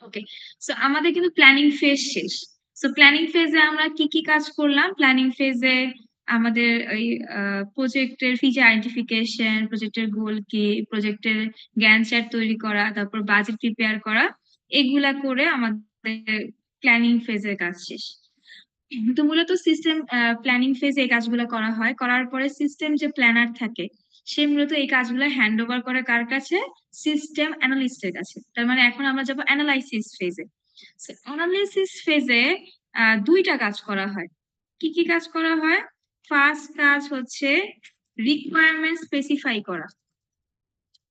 ওকে। So আমাদের কিন্তু planning phase শেষ। সো প্ল্যানিং ফেজে আমরা কি কাজ করলাম? প্ল্যানিং ফেজে আমাদের ওই আ প্রজেক্টের ফিচার আইডেন্টিফিকেশন, প্রজেক্টের গোল কি, প্রজেক্টের গ্যান্ট চার্ট তৈরি করা, তারপর বাজেট প্রিপেয়ার করা। এগুলা করে আমাদের প্ল্যানিং ফেজের কাজ শেষ। তো মূলত সিস্টেম প্ল্যানিং ফেজে এই কাজগুলা করা হয়। করার পরে সিস্টেম যে প্ল্যানার থাকে, সে মূলত এই কাজগুলা হ্যান্ড ওভার করে কার কাছে? সিস্টেম অ্যানালিস্ট এর কাছে। তার মানে এখন আমরা যাবো এনালাইসিস ফেজে। সো এনালাইসিস ফেজে ২ টা কাজ করা হয়। কি কাজ করা হয়? ফার্স্ট কাজ হচ্ছে রিকোয়ারমেন্ট স্পেসিফাই করা।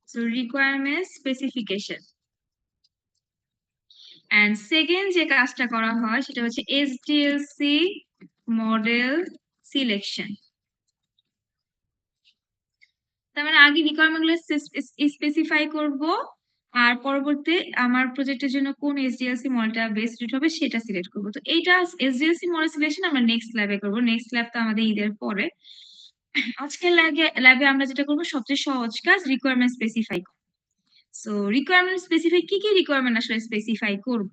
So requirement specification. And second যে কাজটা করা হয় সেটা হচ্ছে SDLC মডেল সিলেকশন। তার মানে আগে রিকোয়ারমেন্ট গুলো স্পেসিফাই করব আর পরবর্তী আমার প্রজেক্টের জন্য কোন SDLC মডেলটা বেস্ট সুট হবে সেটা সিলেক্ট করব। তো এইটা SDLC মডেল সিলেকশন আমরা নেক্সট ল্যাবে করব। নেক্সট ল্যাব তো আমাদের ঈদের পরে। আজকের ল্যাবে আমরা যেটা করব সবচেয়ে সহজ কাজ রিকোয়ারমেন্ট স্পেসিফাই করা। সো রিকোয়ারমেন্ট স্পেসিফাই কি রিকোয়ারমেন্ট আসলে স্পেসিফাই করব?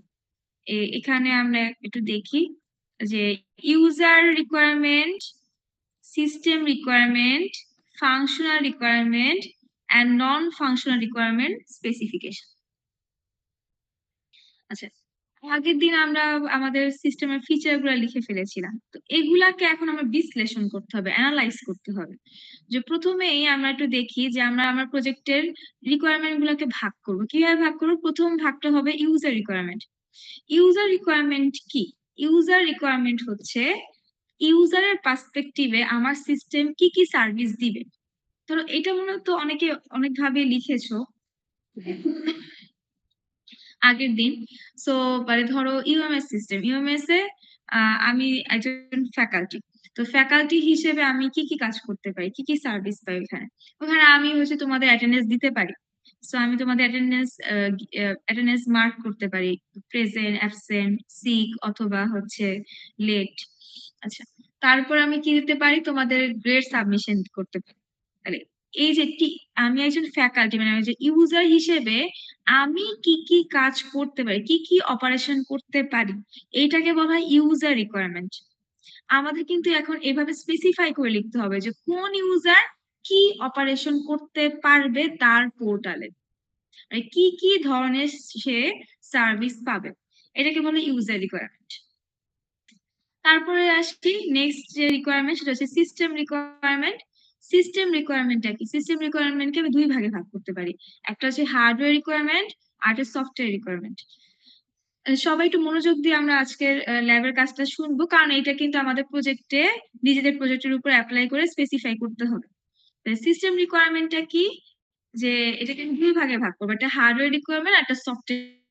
এখানে আমরা একটু দেখি যে user requirement, system requirement, functional requirement and non-functional requirement specification. আচ্ছা, আগের দিন আমরা আমাদের সিস্টেমের ফিচার গুলা লিখে ফেলেছিলাম। তো এগুলাকে এখন আমরা বিশ্লেষণ করতে হবে, এনালাইজ করতে হবে। যে প্রথমেই আমরা একটু দেখি যে আমরা আমার প্রজেক্টের রিকোয়ারমেন্ট গুলাকে ভাগ করব। কিভাবে ভাগ করব? প্রথম ভাগটা হবে ইউজার রিকোয়ারমেন্ট। ইউজার রিকোয়ারমেন্ট কি? ইউজার রিকোয়ারমেন্ট হচ্ছে ইউজারের পার্সপেক্টিভে আমার সিস্টেম কি সার্ভিস দিবে। ধরো এটা মূলত অনেকে অনেকভাবে লিখেছো আগের দিন। সো মানে ধরো ইউএমএস সিস্টেম। ইউএমএস এ আমি একজন ফ্যাকাল্টি। তো ফ্যাকাল্টি হিসেবে আমি কি কাজ করতে পারি? কি সার্ভিস পাই ওখানে? ওখানে আমি হচ্ছে তোমাদের অ্যাটেন্ডেন্স দিতে পারি। সো আমি তোমাদের অ্যাটেন্ডেন্স মার্ক করতে পারি। প্রেজেন্ট, অ্যাবসেন্ট, সিক অথবা হচ্ছে লেট। আচ্ছা। তারপর আমি কি দিতে পারি? তোমাদের গ্রেড সাবমিশন করতে পারি। তাহলে এই যে আমি একজন ফ্যাকাল্টি মানে আমি যে ইউজার হিসেবে আমি কি কাজ করতে পারি, কি অপারেশন করতে পারি, এইটাকে বলা হয় ইউজার রিকোয়ারমেন্ট। আমাদের কিন্তু এখন এভাবে স্পেসিফাই করে লিখতে হবে যে কোন ইউজার কি অপারেশন করতে পারবে তার পোর্টালে, মানে কি ধরনের সে সার্ভিস পাবে, এটাকে বলে ইউজার রিকোয়ারমেন্ট। তারপরে আসছি নেক্সট যে রিকোয়ারমেন্ট সেটা হচ্ছে সিস্টেম রিকোয়ারমেন্ট। সিস্টেম রিকোয়ারমেন্টটা কি? সিস্টেম রিকোয়ারমেন্টকে আমি দুই ভাগে ভাগ করতে পারি। একটা হচ্ছে হার্ডওয়্যার রিকোয়ারমেন্ট আর একটা সফটওয়্যার রিকোয়ারমেন্ট। সবাই একটু মনোযোগ দিয়ে আমরা আজকের ল্যাবের কাজটা শুনবো কারণ এটা কিন্তু আমাদের প্রজেক্টে নিজেদের প্রজেক্টের উপর অ্যাপ্লাই করে স্পেসিফাই করতে হবে। সিস্টেম রিকোয়ারমেন্টটা কি? যে এটাকে আমি দুই ভাগে ভাগ করবো। একটা হার্ডওয়্যার রিকোয়ারমেন্ট আর একটা সফটওয়্যার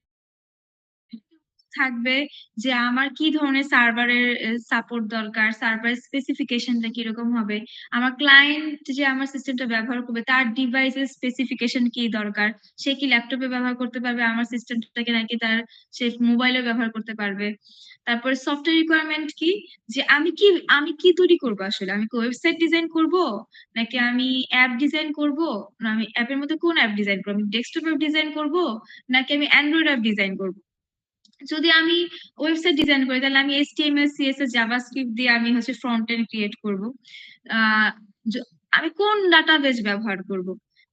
থাকবে যে আমার কি ধরনের সার্ভারের সাপোর্ট দরকার, সার্ভারের স্পেসিফিকেশনটা কিরকম হবে, আমার ক্লায়েন্ট যে আমার সিস্টেমটা ব্যবহার করবে তার ডিভাইসের স্পেসিফিকেশন কি দরকার, সে কি ল্যাপটপে ব্যবহার করতে পারবে আমার সিস্টেমটাকে নাকি সে মোবাইলে ব্যবহার করতে পারবে। তারপরে সফটওয়্যার রিকোয়ারমেন্ট কি? যে আমি কি তৈরি করবো আসলে, আমি কি ওয়েবসাইট ডিজাইন করব নাকি আমি অ্যাপ ডিজাইন করব, না আমি অ্যাপের মধ্যে কোন অ্যাপ ডিজাইন করবো, আমি ডেস্কটপ অ্যাপ ডিজাইন করব নাকি আমি অ্যান্ড্রয়েড অ্যাপ ডিজাইন করব। যদি আমি ওয়েবসাইট ডিজাইন করি তাহলে আমি HTML, CSS, জাভাস্ক্রিপ্ট দিয়ে আমি হচ্ছে ফ্রন্ট এন্ড ক্রিয়েট করব। আহ আমি কোন ডাটাবেস ব্যবহার করব?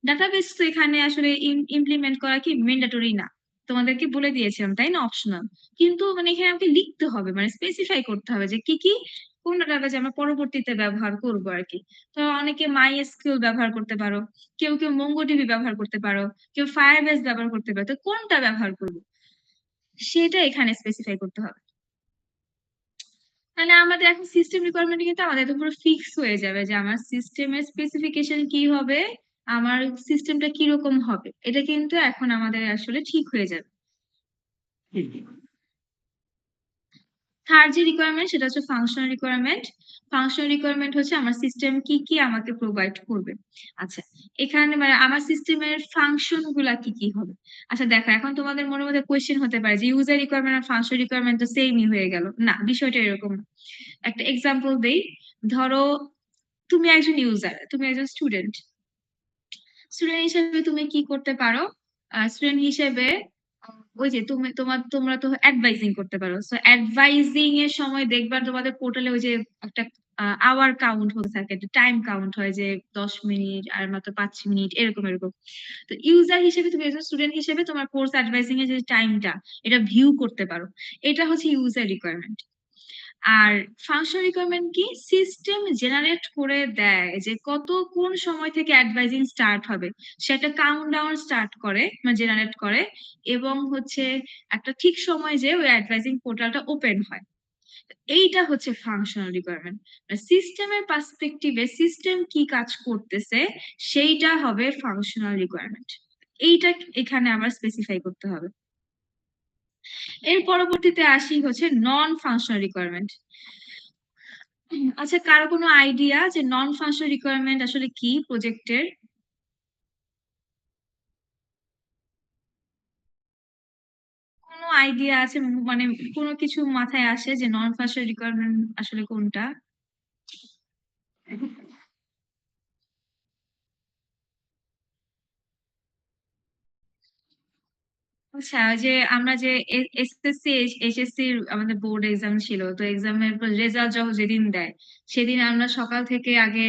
ডাটাবেস তো এখানে আসলে ইমপ্লিমেন্ট করা কি ম্যান্ডেটরি না, তোমাদেরকে বলে দিয়েছিলাম তাই না, অপশনাল। কিন্তু মানে এখানে আমাকে লিখতে হবে, মানে স্পেসিফাই করতে হবে যে কি কোন ডাটাবেস আমরা পরবর্তীতে ব্যবহার করব আর কি। তো অনেকে MySQL ব্যবহার করতে পারো, কেউ MongoDB ব্যবহার করতে পারো, কেউ ফায়ারবেস ব্যবহার করতে পারো, তো কোনটা ব্যবহার করবো সেটা এখানে স্পেসিফাই করতে হবে। তাহলে আমাদের এখন সিস্টেম রিকোয়ারমেন্ট কিন্তু আমাদের একদম পুরো ফিক্স হয়ে যাবে যে আমার সিস্টেমের স্পেসিফিকেশন কি হবে, আমার সিস্টেমটা কিরকম হবে, এটা কিন্তু এখন আমাদের আসলে ঠিক হয়ে যাবে। থার্ড যে রিকোয়ারমেন্ট সেটা হচ্ছে ফাংশনাল রিকোয়ারমেন্ট। ফাংশনাল রিকোয়ারমেন্ট হচ্ছে আমার সিস্টেম কি আমাকে প্রোভাইড করবে। আচ্ছা, এখানে মানে আমার সিস্টেমের ফাংশন গুলা কি হবে। আচ্ছা দেখো, এখন তোমাদের মনের মধ্যে কোয়েশ্চেন হতে পারে যে ইউজার রিকোয়ারমেন্ট আর ফাংশনাল রিকোয়ারমেন্ট তো সেমই হয়ে গেল। না, বিষয়টা এরকম না। একটা এক্সাম্পল দেই। ধরো তুমি একজন ইউজার, তুমি একজন স্টুডেন্ট। স্টুডেন্ট হিসেবে তুমি কি করতে পারো? স্টুডেন্ট হিসেবে ওই যে তোমরা তো অ্যাডভাইজিং করতে পারো। সো অ্যাডভাইজিং এর সময় দেখবা তোমাদের পোর্টালে ওই যে একটা আওয়ার কাউন্ট হতে থাকে, একটা টাইম কাউন্ট হয় যে 10 মিনিট আর মাত্র 5 মিনিট এরকম এরকম। তো ইউজার হিসেবে তুমি একজন স্টুডেন্ট হিসেবে তোমার কোর্স অ্যাডভাইজিং এর যে টাইমটা এটা ভিউ করতে পারো। এটা হচ্ছে ইউজার রিকোয়ারমেন্ট। আর ফাংশনাল রিকোয়ারমেন্ট কি? সিস্টেম জেনারেট করে দেয় যে কোন সময় থেকে অ্যাডভাইজিং স্টার্ট হবে, সেটা কাউন্টডাউন স্টার্ট করে মানে জেনারেট করে, এবং হচ্ছে একটা ঠিক সময় যে ওই অ্যাডভাইজিং পোর্টালটা ওপেন হয়। এইটা হচ্ছে ফাংশনাল রিকোয়ারমেন্ট। সিস্টেমের পার্সপেক্টিভে সিস্টেম কি কাজ করতেছে সেইটা হবে ফাংশনাল রিকোয়ারমেন্ট। এইটা এখানে আবার স্পেসিফাই করতে হবে। এর পরবর্তীতে আসি হচ্ছে নন ফাংশনাল রিকোয়ারমেন্ট। আচ্ছা, কারো কোনো আইডিয়া যে নন ফাংশনাল রিকোয়ারমেন্ট আসলে কি প্রজেক্টের? কোনো আইডিয়া আছে? মানে কোনো কিছু মাথায় আসে যে নন ফাংশনাল রিকোয়ারমেন্ট আসলে কোনটা? আচ্ছা, ওই যে আমরা যে এসএসসি এইচএসসি আমাদের বোর্ড এক্সাম ছিল, তো এক্সামের রেজাল্ট যখন যেদিন দেয় সেদিন আমরা সকাল থেকে আগে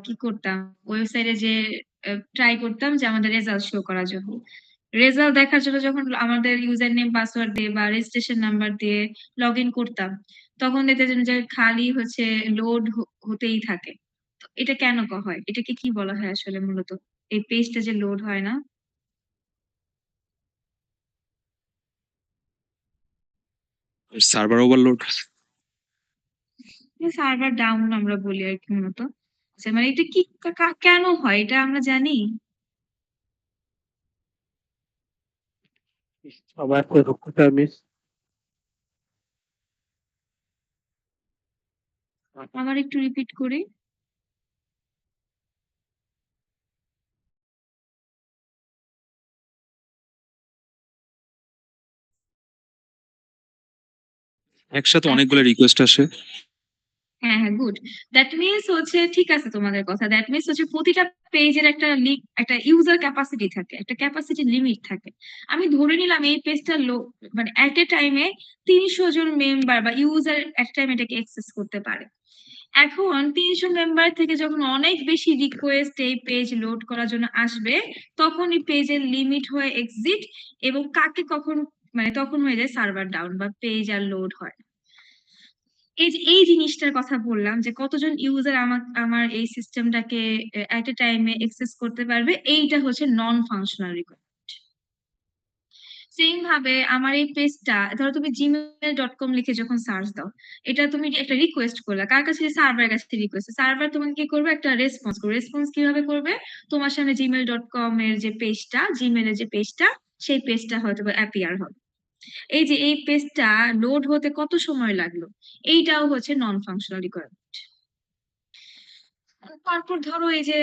কি করতাম, ওয়েবসাইটে যে ট্রাই করতাম যে আমাদের রেজাল্ট শো করার জন্য। রেজাল্ট দেখার জন্য যখন আমাদের ইউজার নেম পাসওয়ার্ড দিয়ে বা রেজিস্ট্রেশন নাম্বার দিয়ে লগ ইন করতাম, তখন দেখতেন যে খালি হচ্ছে লোড হতেই থাকে। তো এটা কেন হয়? এটাকে কি বলা হয় আসলে মূলত, এই পেজটা যে লোড হয় না? Server overload. সার্ভার ডাউন আমরা বলি আর কি মূলত। আচ্ছা, মানে এটা কি কেন হয় এটা আমরা জানি? সবার তো দক্ষতা মিস। আবার একটু রিপিট করি। একসাথে আচ্ছা, অনেকগুলো রিকোয়েস্ট আসে। হ্যাঁ হ্যাঁ, গুড। দ্যাট মিনস হচ্ছে ঠিক আছে তোমাদের কথা, দ্যাট মিনস হচ্ছে প্রতিটা পেজের একটা ইউজার ক্যাপাসিটি থাকে, একটা ক্যাপাসিটি লিমিট থাকে। আমি ধরে নিলাম এই পেজটা মানে এট এ টাইমে ৩০০ জন মেম্বার বা ইউজার এক টাইমে এটাকে অ্যাক্সেস করতে পারে। এখন ৩০০ মেম্বার থেকে যখন অনেক বেশি রিকোয়েস্ট এই পেজ লোড করার জন্য আসবে, তখন এই পেজের লিমিট হয়ে এক্সিট, এবং কাকে কখন মানে তখন হয়ে যায় সার্ভার ডাউন বা পেজ আর লোড হয় না। এই যে এই জিনিসটার কথা বললাম যে কতজন ইউজার আমার আমার এই সিস্টেমটাকে এট এ টাইমে অ্যাক্সেস করতে পারবে, এইটা হচ্ছে নন ফাংশনাল রিকোয়ারমেন্ট। সেম ভাবে আমার এই পেজটা, ধরো তুমি gmail.com লিখে যখন সার্চ দাও, এটা তুমি একটা রিকোয়েস্ট করলা কার কাছে? সার্ভারের কাছে রিকোয়েস্ট। সার্ভার তোমাকে কি করবে? একটা রেসপন্স করবে। রেসপন্স কিভাবে করবে? তোমার সামনে gmail.com এর যে পেজটা, জিমেলের যে পেজটা, সেই পেজটা হয়তো অ্যাপিয়ার হবে। এই যে এই পেজটা লোড হতে কত সময় লাগলো, এইটাও হচ্ছে নন ফাংশনাল রিকোয়ারমেন্ট। তারপর ধরো এই যে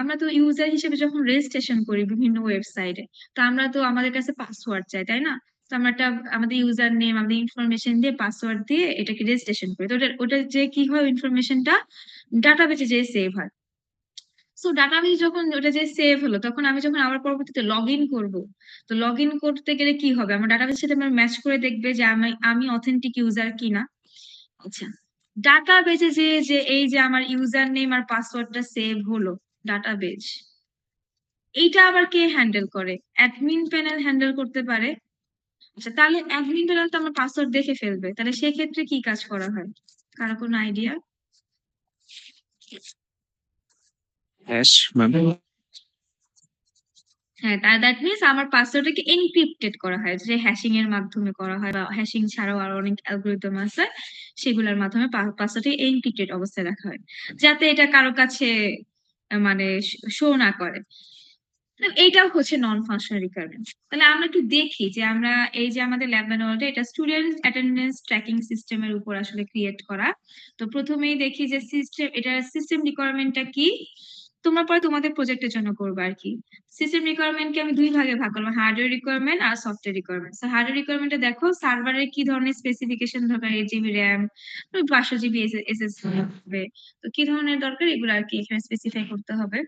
আমরা তো ইউজার হিসেবে যখন রেজিস্ট্রেশন করি বিভিন্ন ওয়েবসাইটে, তো আমরা তো আমাদের কাছে পাসওয়ার্ড চাই, তাই না? তো আমরা আমাদের ইউজার নেম, আমাদের ইনফরমেশন দিয়ে পাসওয়ার্ড দিয়ে এটাকে রেজিস্ট্রেশন করি। তো ওটা যে কি হয়, ইনফরমেশনটা ডাটাবেসে যে সেভ হয়। সো ডাটাবেস যখন ওটা যে সেভ হলো, তখন আমি যখন আবার পরবর্তীতে লগ ইন করবো, তো লগ ইন করতে গেলে কি হবে? আমার ডাটাবেসের সাথে আমার ম্যাচ করে দেখবে যে আমি আমি অথেন্টিক ইউজার কিনা। আচ্ছা, ডাটাবেজে যে যে এই যে আমার ইউজার নেম আর পাসওয়ার্ডটা সেভ হলো ডাটাবেজ, এইটা আবার কে হ্যান্ডেল করে? অ্যাডমিন প্যানেল হ্যান্ডেল করতে পারে। আচ্ছা, তাহলে অ্যাডমিন প্যানেল তো আমার পাসওয়ার্ড দেখে ফেলবে, তাহলে সেক্ষেত্রে কি কাজ করা হয়? কারো কোনো আইডিয়া? Hash ma'am. হ্যাঁ, দ্যাট মিনস আমার পাসওয়ার্ডটাকে এনক্রিপ্টেড করা হয়, যে হ্যাশিং এর মাধ্যমে করা হয়, বা হ্যাশিং ছাড়াও আরো অনেক অ্যালগরিদম আছে, সেগুলোর মাধ্যমে পাসওয়ার্ডটি এনক্রিপ্টেড অবস্থায় রাখা হয়, যাতে এটা কারো কাছে মানে শো না করে। তো এইটাও হচ্ছে নন ফাংশনাল রিকোয়ারমেন্ট। তাহলে আমরা একটু দেখি যে আমরা এই যে আমাদের ল্যাব ম্যানুয়ালটা, এটা স্টুডেন্ট অ্যাটেন্ডেন্স ট্র্যাকিং সিস্টেমের উপর আসলে ক্রিয়েট করা। তো প্রথমেই দেখি যে সিস্টেম, এটা সিস্টেম রিকোয়ারমেন্টটা কি। তোমরা পরে তোমাদের প্রজেক্টের জন্য করবে আর কি। সিস্টেম রিকোয়ারমেন্টকে আমি 2 ভাগে ভাগ করলাম, হার্ডওয়্যার রিকোয়ারমেন্ট আর সফটওয়্যার রিকোয়ারমেন্ট। সো হার্ডওয়্যার রিকোয়ারমেন্টে দেখো সার্ভারের কি ধরনের স্পেসিফিকেশন দরকার, 8 জিবি র্যাম, 500 জিবি এসএসডি হবে, তো কি ধরনের দরকার এগুলো আর কি এখানে স্পেসিফাই করতে হবে।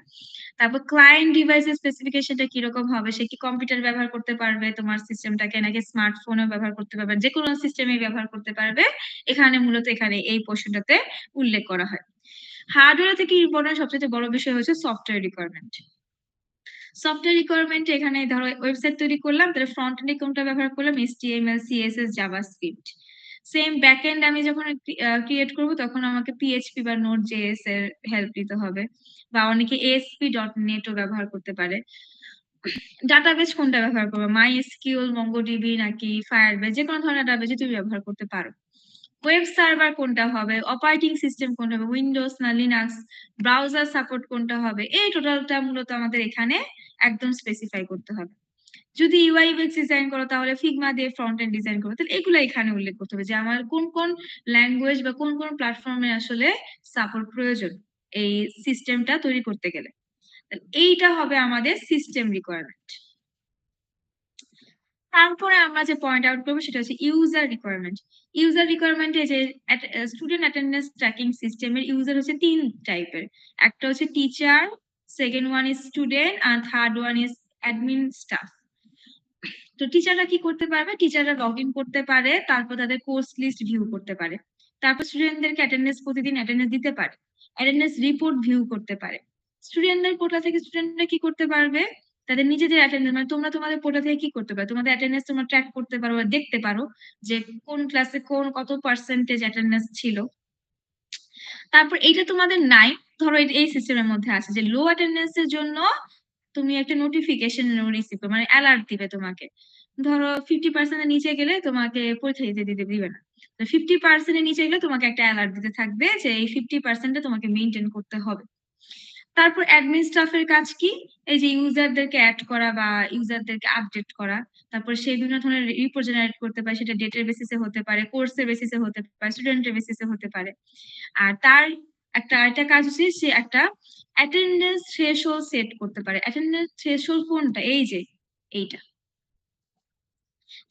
তারপর ক্লায়েন্ট ডিভাইসের স্পেসিফিকেশনটা কিরকম হবে, সে কি কম্পিউটার ব্যবহার করতে পারবে তোমার সিস্টেমটাকে, নাকি স্মার্টফোনও ব্যবহার করতে পারবে, যে কোনো সিস্টেমে ব্যবহার করতে পারবে, এখানে মূলত এখানে এই পোর্শনটাতে উল্লেখ করা হয়। হার্ডওয়্যার থেকে ইম্পর্টেন্ট সবচেয়ে বড় বিষয় হচ্ছে সফটওয়্যার রিকোয়ারমেন্ট। সফটওয়্যার রিকোয়ারমেন্ট এখানে ধরো ওয়েবসাইট তৈরি করলাম, তাহলে ফ্রন্ট এন্ডে কোনটা ব্যবহার করলাম, HTML, CSS, JavaScript. Same backend আমি যখন ক্রিয়েট করব তখন আমাকে পিএইচপি বা নোড জেএস এর হেল্প নিতে হবে, বা অনেকে ASP.NET ও ব্যবহার করতে পারে। ডাটাবেস কোনটা ব্যবহার করবে, মাই এসকিউএল, মঙ্গোডিবি নাকি ফায়ারবেস, যে কোনো ধরনের ডাটাবেস তুমি ব্যবহার করতে পারো। ওয়েব সার্ভার কোনটা হবে, অপারেটিং সিস্টেম কোনটা হবে, উইন্ডোজ না লিনাক্স, ব্রাউজার সাপোর্ট কোনটা হবে, এই টোটালটা মূলত আমাদের এখানে একদম স্পেসিফাই করতে হবে। যদি ইউআই ইউএক্স ডিজাইন করো তাহলে ফিগমা দিয়ে ফ্রন্ট এন্ড ডিজাইন করো, তাহলে এগুলো এখানে উল্লেখ করতে হবে যে আমার কোন কোন ল্যাঙ্গুয়েজ বা কোন কোন প্ল্যাটফর্মে আসলে সাপোর্ট প্রয়োজন এই সিস্টেমটা তৈরি করতে গেলে। এইটা হবে আমাদের সিস্টেম রিকোয়ারমেন্ট। তারপরে আমরা যে পয়েন্ট আউট করবো সেটা হচ্ছে ইউজার রিকোয়ারমেন্ট। ইউজার রিকোয়ারমেন্টে যে স্টুডেন্ট অ্যাটেন্ডেন্স ট্র্যাকিং সিস্টেমের ইউজার হচ্ছে 3 টাইপের। একটা হচ্ছে teacher, second one is student, আর third one is admin staff. তো টিচাররা কি করতে পারবে, টিচাররা লগ ইন করতে পারে, তারপর তাদের কোর্স লিস্ট ভিউ করতে পারে, তারপর স্টুডেন্টদেরকে অ্যাটেন্ডেন্স প্রতিদিন অ্যাটেন্ডেন্স দিতে পারে, অ্যাটেন্ডেন্স রিপোর্ট ভিউ করতে পারে। স্টুডেন্টদের পোর্টাল থেকে স্টুডেন্টরা কি করতে পারবে, তাদের নিজেদের অ্যাটেন্ডেন্স, মানে তোমরা তোমাদের পোর্টাল থেকে কি করতে পারো, তোমাদের অ্যাটেন্ডেন্স তোমরা ট্র্যাক করতে পারো বা দেখতে পারো যে কোন ক্লাসে কোন কত পার্সেন্টেজ অ্যাটেন্ডেন্স ছিল। তারপর এইটা তোমাদের নাই, ধরো এই সিস্টেমের মধ্যে আছে যে লো অ্যাটেন্ডেন্স এর জন্য তুমি একটা নোটিফিকেশন রিসিভ করবে, মানে অ্যালার্ট দিবে তোমাকে। ধরো 50% এর নিচে গেলে তোমাকে পরীক্ষা দিতে দিবে না, 50% এর নিচে গেলে তোমাকে একটা অ্যালার্ট দিতে থাকবে যে এই 50%টা তোমাকে মেনটেন করতে হবে। তারপর অ্যাডমিন স্টাফের কাজ কি, এই যে ইউজারদেরকে অ্যাড করা বা ইউজারদেরকে আপডেট করা, তারপর সে বিভিন্ন ধরনের রিপোর্ট জেনারেট করতে পারে, সেটা ডেটের বেসিসে হতে পারে, কোর্সের বেসিসে হতে পারে, স্টুডেন্টের বেসিসে হতে পারে। আর তার আরেকটা কাজ হচ্ছে সে একটা অ্যাটেন্ডেন্স থ্রেশহোল্ড সেট করতে পারে। অ্যাটেন্ডেন্স থ্রেশহোল্ড কোনটা, এই যে এইটা,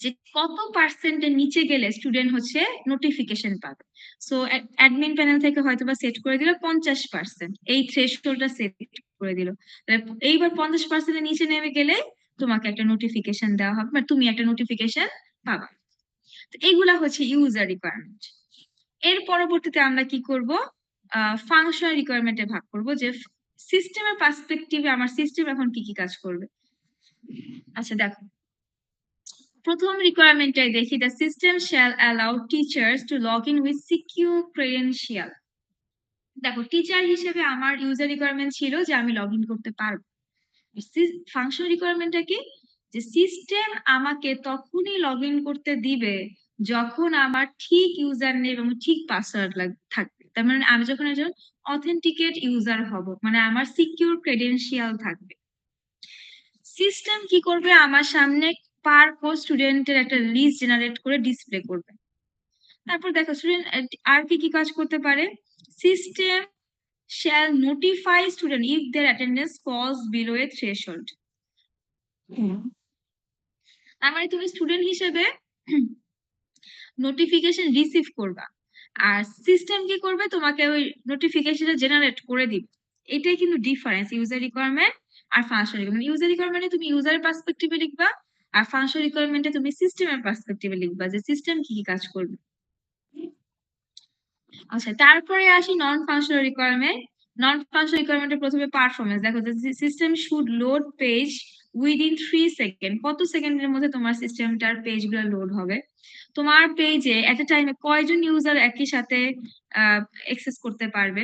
যে কত পার্সেন্টের নিচে গেলে স্টুডেন্ট হচ্ছে নোটিফিকেশন পাবে। সো অ্যাডমিন প্যানেল থেকে হয়তো বা সেট করে দিল 50%, এই থ্রেশহোল্ডটা সেট করে দিল, এইবার 50% এর নিচে নেমে গেলে তোমাকে একটা নোটিফিকেশন দেওয়া হবে বা তুমি একটা নোটিফিকেশন পাবা। তো এইগুলা হচ্ছে ইউজার রিকোয়ারমেন্ট। এর পরবর্তীতে আমরা কি করব, ফাংশনাল রিকোয়ারমেন্টে ভাগ করব, যে সিস্টেমের পার্সপেক্টিভে আমার সিস্টেম এখন কি কি কাজ করবে। আচ্ছা দেখো, প্রথম রিকোয়ারমেন্টটাই দেখি, the system shall allow teachers to log in with secure credential. দেখো, টিচার হিসেবে আমার ইউজার রিকোয়ারমেন্ট ছিল যে আমি লগ ইন করতে পারবো। ফাংশন রিকোয়ারমেন্টটা কি, যে সিস্টেম আমাকে তখনই লগ ইন করতে দিবে যখন আমার ঠিক ইউজার নেম এবং ঠিক পাসওয়ার্ড থাকবে। তার মানে আমি যখন একজন অথেন্টিকেট ইউজার হব, মানে আমার সিকিউর ক্রেডেনশিয়াল থাকবে। সিস্টেম কি করবে, আমার সামনে পার কোর্স স্টুডেন্টের একটা লিস্ট জেনারেট করে ডিসপ্লে করবে। তারপর দেখো স্টুডেন্ট আর কি কি কাজ করতে পারে, system shall notify student if their attendance falls below a threshold. তার মানে তুমি স্টুডেন্ট হিসেবে নোটিফিকেশন রিসিভ করবা, আর সিস্টেম কি করবে, তোমাকে ওই নোটিফিকেশনটা জেনারেট করে দিবে। এটাই কিন্তু ডিফারেন্স ইউজার রিকোয়ারমেন্ট আর ফাংশন রিকোয়ারমেন্ট। ইউজার রিকোয়ারমেন্টে তুমি ইউজারের পার্সপেক্টিভে লিখবা, আর ফাংশন রিকোয়ারমেন্টে তুমি সিস্টেমের পার্সপেক্টিভে লিখবা যে সিস্টেম কি কি কাজ করবে। আচ্ছা, তারপরে আসি non functional requirement. Non functional রিকোয়ারমেন্টের প্রথমে পারফরমেন্স দেখো, system should load page within 3 second. কত সেকেন্ডের মধ্যে তোমার সিস্টেমটার পেজ গুলো লোড হবে, তোমার পেজে এট এ টাইমে কয়জন ইউজার একই সাথে অ্যাক্সেস করতে পারবে,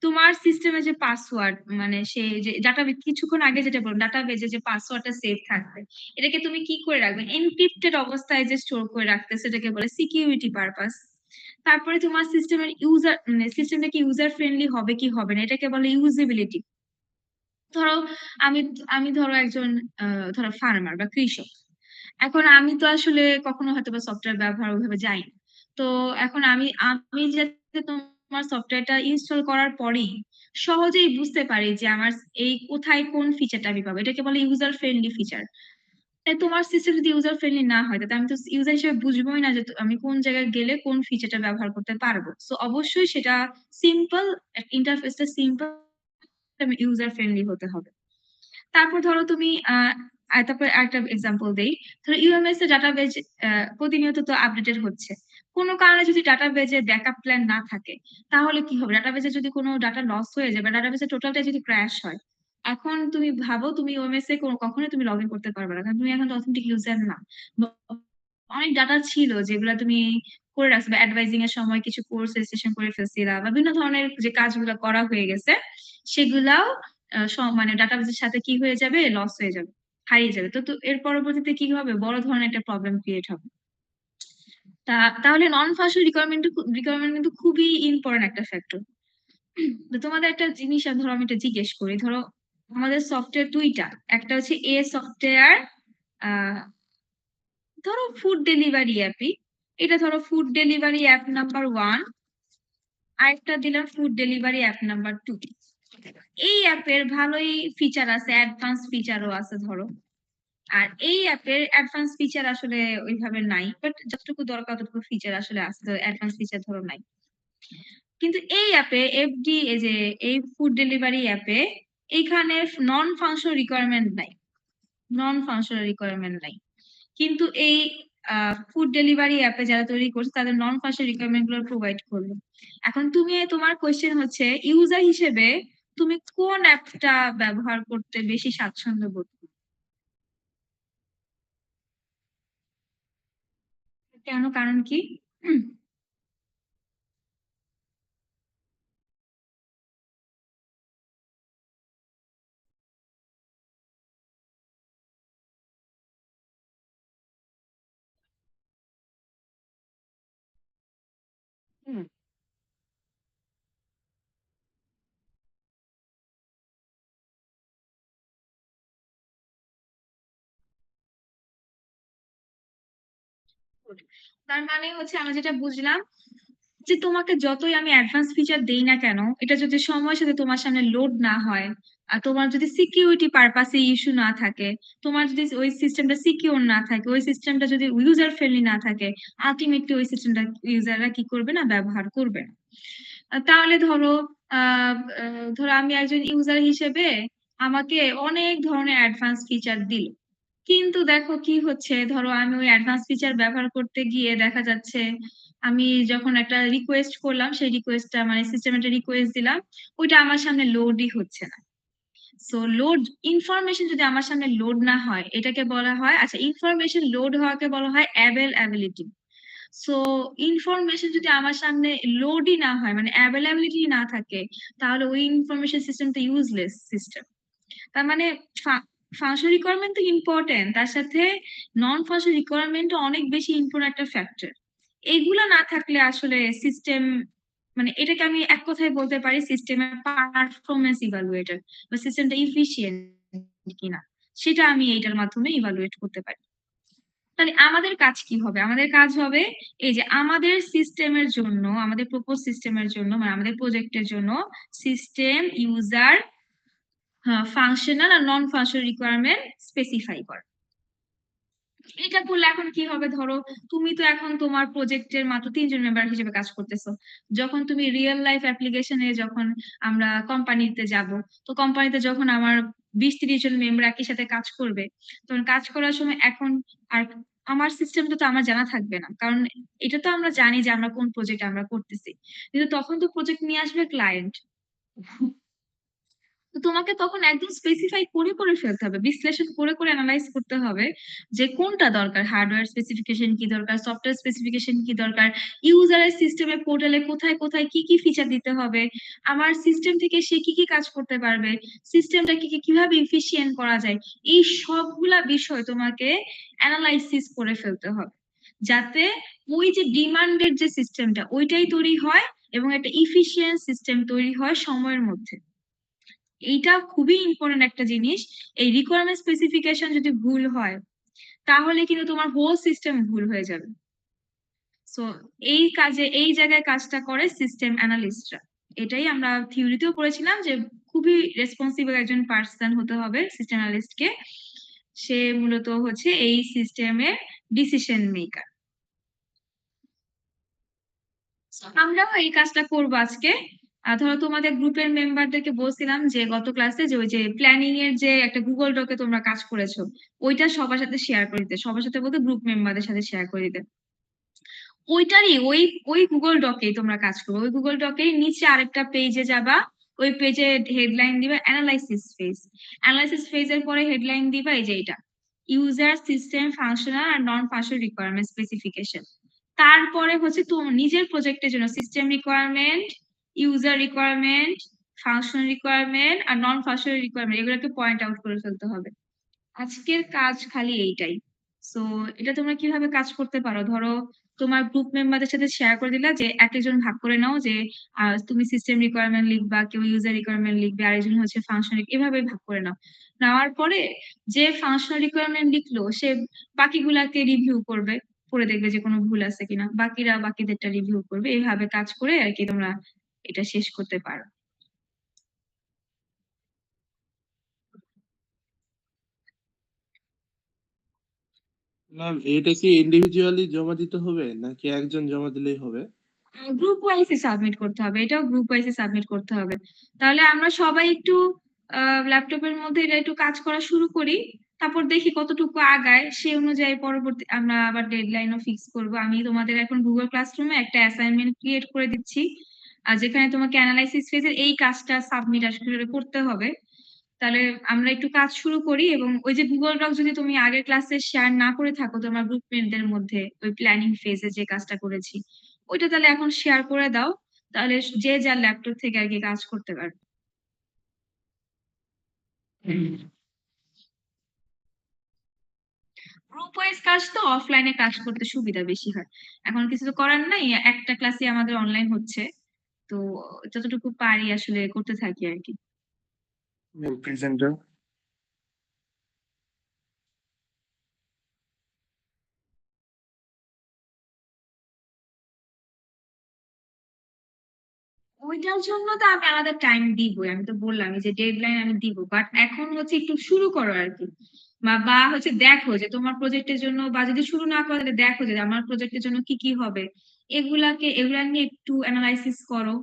তোমার সিস্টেমে যে পাসওয়ার্ড, মানে সে যে ডাটা, কিছুক্ষণ আগে যেটা বললাম ডাটাবেজে যে পাসওয়ার্ডটা সেভ থাকবে, এটাকে তুমি কি করে রাখবে, এনক্রিপ্টেড অবস্থায় যে স্টোর করে রাখতে, সেটাকে বলে সিকিউরিটি পারপাস। তারপরে তোমার সিস্টেমের ইউজার, মানে সিস্টেমটা কি ইউজার ফ্রেন্ডলি হবে কি হবে না, এটাকে বলে ইউজেবিলিটি। ধরো আমি আমি ধরো একজন ধরো ফার্মার বা কৃষক, এখন আমি তো আসলে কখনো হয়তো বা সফটওয়্যার ব্যবহার ওইভাবে যাই না। তো এখন আমি আমি যাতে তোমার সফটওয়্যারটা ইনস্টল করার পরেই সহজেই বুঝতে পারি যে আমার এই কোথায় কোন ফিচারটা আমি পাবো। এটাকে বলে ইউজার ফ্রেন্ডলি ফিচার। তাই তোমার সিস্টেম যদি ইউজার ফ্রেন্ডলি না হয়, তাহলে আমি তো ইউজার হিসেবে বুঝবোই না যে আমি কোন জায়গায় গেলে কোন ফিচারটা ব্যবহার করতে পারবো। সো অবশ্যই সেটা সিম্পল, ইন্টারফেসটা সিম্পল, ইউজার ফ্রেন্ডলি হতে হবে। তারপর ধরো তুমি তারপর একটা এক্সাম্পল দেই। ধরো ইউএমএস এর ডাটাবেজ প্রতিনিয়ত তো আপডেটেড হচ্ছে। কোনো কারণে যদি ডাটাবেজে ব্যাকআপ প্ল্যান না থাকে, তাহলে কি হবে? ডাটাবেজে যদি কোনো ডাটা লস হয়ে যায় বা ডাটাবেজের টোটালটাই যদি ক্র্যাশ হয়, এখন তুমি ভাবো তুমি ইউএমএস এ কখনোই তুমি লগ ইন করতে পারবে না, কারণ তুমি এখন অথেন্টিক ইউজার না। অনেক ডাটা ছিল যেগুলা তুমি করে রাখছো, বা অ্যাডভাইজিং এর সময় কিছু কোর্স রেজিস্ট্রেশন করে ফেলছিলা, বা বিভিন্ন ধরনের যে কাজগুলো করা হয়ে গেছে, সেগুলাও মানে ডাটাবেসের সাথে কি হয়ে যাবে, লস হয়ে যাবে, হারিয়ে যাবে। তো তো এর পরবর্তীতে কি হবে, বড় ধরনের একটা প্রবলেম ক্রিয়েট হবে। তাহলে নন ফাংশনাল রিকোয়ারমেন্ট কিন্তু খুবই ইম্পর্টেন্ট একটা ফ্যাক্টর। তো তোমাদের একটা জিনিস ধরো আমি এটা জিজ্ঞেস করি। ধরো আমাদের সফটওয়্যার দুইটা, একটা হচ্ছে এ সফটওয়্যার, ধরো ফুড ডেলিভারি অ্যাপই, এটা ধরো ফুড ডেলিভারি অ্যাপ নাম্বার 1, আরেকটা দিলাম ফুড ডেলিভারি অ্যাপ নাম্বার 2। এই অ্যাপের ভালোই ফিচার আছে, অ্যাডভান্স ফিচারও আছে ধরো। আর এই অ্যাপের অ্যাডভান্স ফিচার আসলে ওইভাবে নাই, বাট যতটুকু দরকার ততটুকু ফিচার আসলে আছে, অ্যাডভান্স ফিচার ধরো নাই। কিন্তু এই অ্যাপে এই যে এই ফুড ডেলিভারি অ্যাপে এইখানে নন ফাংশনাল রিকোয়ারমেন্ট নাই, নন ফাংশনাল রিকোয়ারমেন্ট নাই। কিন্তু এই ফুড ডেলিভারি অ্যাপে যারা তৈরি করছে তাদের নন ফাংশনাল রিকোয়ারমেন্ট গুলো প্রোভাইড করলো। এখন তুমি, তোমার কোয়েশ্চেন হচ্ছে ইউজার হিসেবে তুমি কোন অ্যাপটা ব্যবহার করতে বেশি স্বাচ্ছন্দ্য বোধ করো? কেন, কারণ কি? হুম। তার মানে হচ্ছে আমরা যেটা বুঝলাম যে তোমাকে যতই আমি অ্যাডভান্স ফিচার দেই না কেন, এটা যদি সময়ের সাথে তোমার সামনে লোড না হয়, আর তোমার যদি সিকিউরিটি পারপাসে ইস্যু না থাকে, তোমার যদি ওই সিস্টেমটা সিকিউর না থাকে, ওই সিস্টেমটা যদি ইউজার ফ্রেন্ডলি না থাকে, আলটিমেটলি ওই সিস্টেমটা ইউজাররা কি করবে না, ব্যবহার করবে না। তাহলে ধরো ধরো আমি একজন ইউজার হিসেবে আমাকে অনেক ধরনের অ্যাডভান্স ফিচার দিল, কিন্তু দেখো কি হচ্ছে, ধরো আমি ওই অ্যাডভান্স ফিচার ব্যবহার করতে গিয়ে দেখা যাচ্ছে আমি যখন একটা রিকোয়েস্ট করলাম, সেই রিকোয়েস্টটা মানে সিস্টেম একটা রিকোয়েস্ট দিলাম, ওইটা আমার সামনে লোডই হচ্ছে না। সো লোড, ইনফরমেশন যদি আমার সামনে লোড না হয়, এটাকে বলা হয়, আচ্ছা, ইনফরমেশন লোড হওয়াকে বলা হয় অ্যাভেলেবিলিটি। সো ইনফরমেশন যদি আমার সামনে লোডই না হয়, মানে অ্যাভেলেবিলিটি না থাকে, তাহলে ওই ইনফরমেশন সিস্টেমটা ইউজলেস সিস্টেম। তার মানে ফাংশনাল রিকোয়ারমেন্ট তো ইম্পর্টেন্ট, তার সাথে নন ফাংশনাল রিকোয়ারমেন্ট অনেক বেশি ইম্পর্টেন্ট একটা ফ্যাক্টর। এইগুলা না থাকলে আসলে সিস্টেম, মানে এটাকে আমি এক কথায় বলতে পারি সিস্টেমের পারফরমেন্স ইভালুয়েটর, বা সিস্টেমটা ইফিশিয়েন্ট কিনা, সেটা আমি এইটার মাধ্যমে ইভালুয়েট করতে পারি। তাহলে আমাদের কাজ কি হবে? আমাদের কাজ হবে এই যে আমাদের সিস্টেমের জন্য, আমাদের প্রপোজ সিস্টেমের জন্য, মানে আমাদের প্রজেক্টের জন্য সিস্টেম, ইউজার, ফাংশনাল আর নন ফাংশনাল রিকোয়ারমেন্ট স্পেসিফাই করা। এটা করলে এখন কি হবে, ধরো তুমি তো এখন তোমার প্রজেক্টের মাত্র 3 জন মেম্বার হিসেবে কাজ করতেছো। যখন তুমি রিয়েল লাইফ অ্যাপ্লিকেশনে, যখন আমরা কোম্পানিতে যাব, তো কোম্পানিতে যখন আমার 20-30 জন মেম্বার একই সাথে কাজ করবে, তখন কাজ করার সময় এখন আর আমার সিস্টেমটা তো আমার জানা থাকবে না, কারণ এটা তো আমরা জানি যে আমরা কোন প্রজেক্ট আমরা করতেছি। কিন্তু তখন তো প্রজেক্ট নিয়ে আসবে ক্লায়েন্ট, তো তোমাকে তখন একদম স্পেসিফাই করে করে ফেলতে হবে, বিশ্লেষণ করে করে অ্যানালাইজ করতে হবে যে কোনটা দরকার, হার্ডওয়্যার স্পেসিফিকেশন কি দরকার, সফটওয়্যার স্পেসিফিকেশন কি দরকার, ইউজারের সিস্টেমে পোর্টালে কোথায় কোথায় কি কি ফিচার দিতে হবে, আমার সিস্টেম থেকে সে কি কি কাজ করতে পারবে, সিস্টেমটা কি কিভাবে ইফিশিয়েন্ট করা যায়। এই সবগুলা বিষয় তোমাকে অ্যানালাইসিস করে ফেলতে হবে, যাতে ওই যে ডিমান্ডের যে সিস্টেমটা ওইটাই তৈরি হয়, এবং একটা ইফিশিয়েন্ট সিস্টেম তৈরি হয় সময়ের মধ্যে। এইটা খুবই ইম্পর্টেন্ট একটা জিনিস। এই রিকোয়ারমেন্ট স্পেসিফিকেশন যদি ভুল হয়, তাহলে কিন্তু তোমার হোল সিস্টেম ভুল হয়ে যাবে। সো এই জায়গায় কাজটা করে সিস্টেম অ্যানালিস্টরা। এটাই আমরা থিওরিতেও পড়েছিলাম যে খুবই রেসপন্সিবল একজন পার্সন হতে হবে সিস্টেম অ্যানালিস্টকে। সে মূলত হচ্ছে এই সিস্টেমের ডিসিশন মেকার। আমরাও এই কাজটা করবো আজকে। ধরো তোমাদের গ্রুপের মেম্বারদেরকে বলছিলাম যে গত ক্লাসে যে ওই যে প্ল্যানিং এর যে একটা গুগল ডকে তোমরা কাজ করেছো, ওইটা সবার সাথে শেয়ার করে দিতে। সবার সাথে বলতে গ্রুপ মেম্বারদের সাথে শেয়ার করে দিতে। ওইটারই ওই ওই গুগল ডকেই তোমরা কাজ করবে। ওই গুগল ডকেই নিচে আরেকটা পেজে যাবা। ওই পেজে হেডলাইন দিবা অ্যানালাইসিস ফেজ। অ্যানালাইসিস ফেজের পরে হেডলাইন দিবা এই যে এটা, ইউজার সিস্টেম ফাংশনাল আর নন ফাংশনাল রিকোয়ারমেন্ট স্পেসিফিকেশন। তারপরে হচ্ছে তোমার নিজের প্রজেক্টের জন্য system requirement, user requirement, functional requirement আর নন ফাংশনাল রিকোয়ারমেন্ট, এগুলোকে পয়েন্ট আউট করে ফেলতে হবে। আজকের কাজ খালি এইটাই। সো এটা তোমরা কিভাবে কাজ করতে পারো, ধরো তোমার গ্রুপ মেম্বারদের সাথে শেয়ার করে দিলা যে এক একজন ভাগ করে নাও যে তুমি সিস্টেম রিকোয়ারমেন্ট লিখবা, কেউ ইউজার রিকোয়ারমেন্ট লিখবে, আরেকজন হচ্ছে ফাংশনাল, এভাবে ভাগ করে নাও। নেওয়ার পরে যে ফাংশনাল রিকোয়ারমেন্ট লিখলো সে বাকিগুলাকে রিভিউ করবে, পড়ে দেখবে যে কোনো ভুল আছে কিনা, বাকিরা বাকিদেরটা রিভিউ করবে। এইভাবে কাজ করে আর কি তোমরা এটা শেষ করতে পারো। ম্যাম এটা কি ইন্ডিভিজুয়ালি জমা দিতে হবে নাকি একজন জমা দিলেই হবে? গ্রুপ ওয়াইজে সাবমিট করতে হবে, এটাও গ্রুপ ওয়াইজে সাবমিট করতে হবে। তাহলে আমরা সবাই একটু ল্যাপটপের মধ্যে এটা একটু কাজ করা শুরু করি, তারপর দেখি কতটুকু আগায়, সেই অনুযায়ী পরবর্তী আমরা আবার ডেডলাইনও ফিক্স করব। আমি তোমাদের এখন গুগল ক্লাসরুমে একটা অ্যাসাইনমেন্ট ক্রিয়েট করে দিচ্ছি, আর যেখানে তোমাকে অ্যানালাইসিস ফেজের এই কাজটা সাবমিট আসলে করতে হবে। তাহলে আমরা একটু কাজ শুরু করি, এবং ওই যে গুগল ডক যদি তুমি আগের ক্লাসে শেয়ার না করে থাকো তোমার গ্রুপ মেটদের মধ্যে, ওই প্ল্যানিং ফেজে যে কাজটা করেছি ওইটা তাহলে এখন শেয়ার করে দাও। তাহলে যে যার ল্যাপটপ থেকে আর কি কাজ করতে পারবে। গ্রুপ ওয়াইজ কাজ তো অফলাইনে কাজ করতে সুবিধা বেশি হয়। এখন কিছু তো করার নাই, একটা ক্লাসই আমাদের অনলাইন হচ্ছে, তো যতটুকু পারি আসলে করতে থাকি আর কি। Ma'am presenter. ওইটার জন্য তো আমি আলাদা টাইম দিবই, আমি তো বললাম যে ডেডলাইন আমি দিব, বাট এখন হচ্ছে একটু শুরু করো আর কি। বা হচ্ছে দেখো যে তোমার প্রজেক্টের জন্য, বা যদি শুরু না করো তাহলে দেখো যে আমার প্রজেক্টের জন্য কি কি হবে, এগুলা নিয়ে একটু অ্যানালাইসিস করো।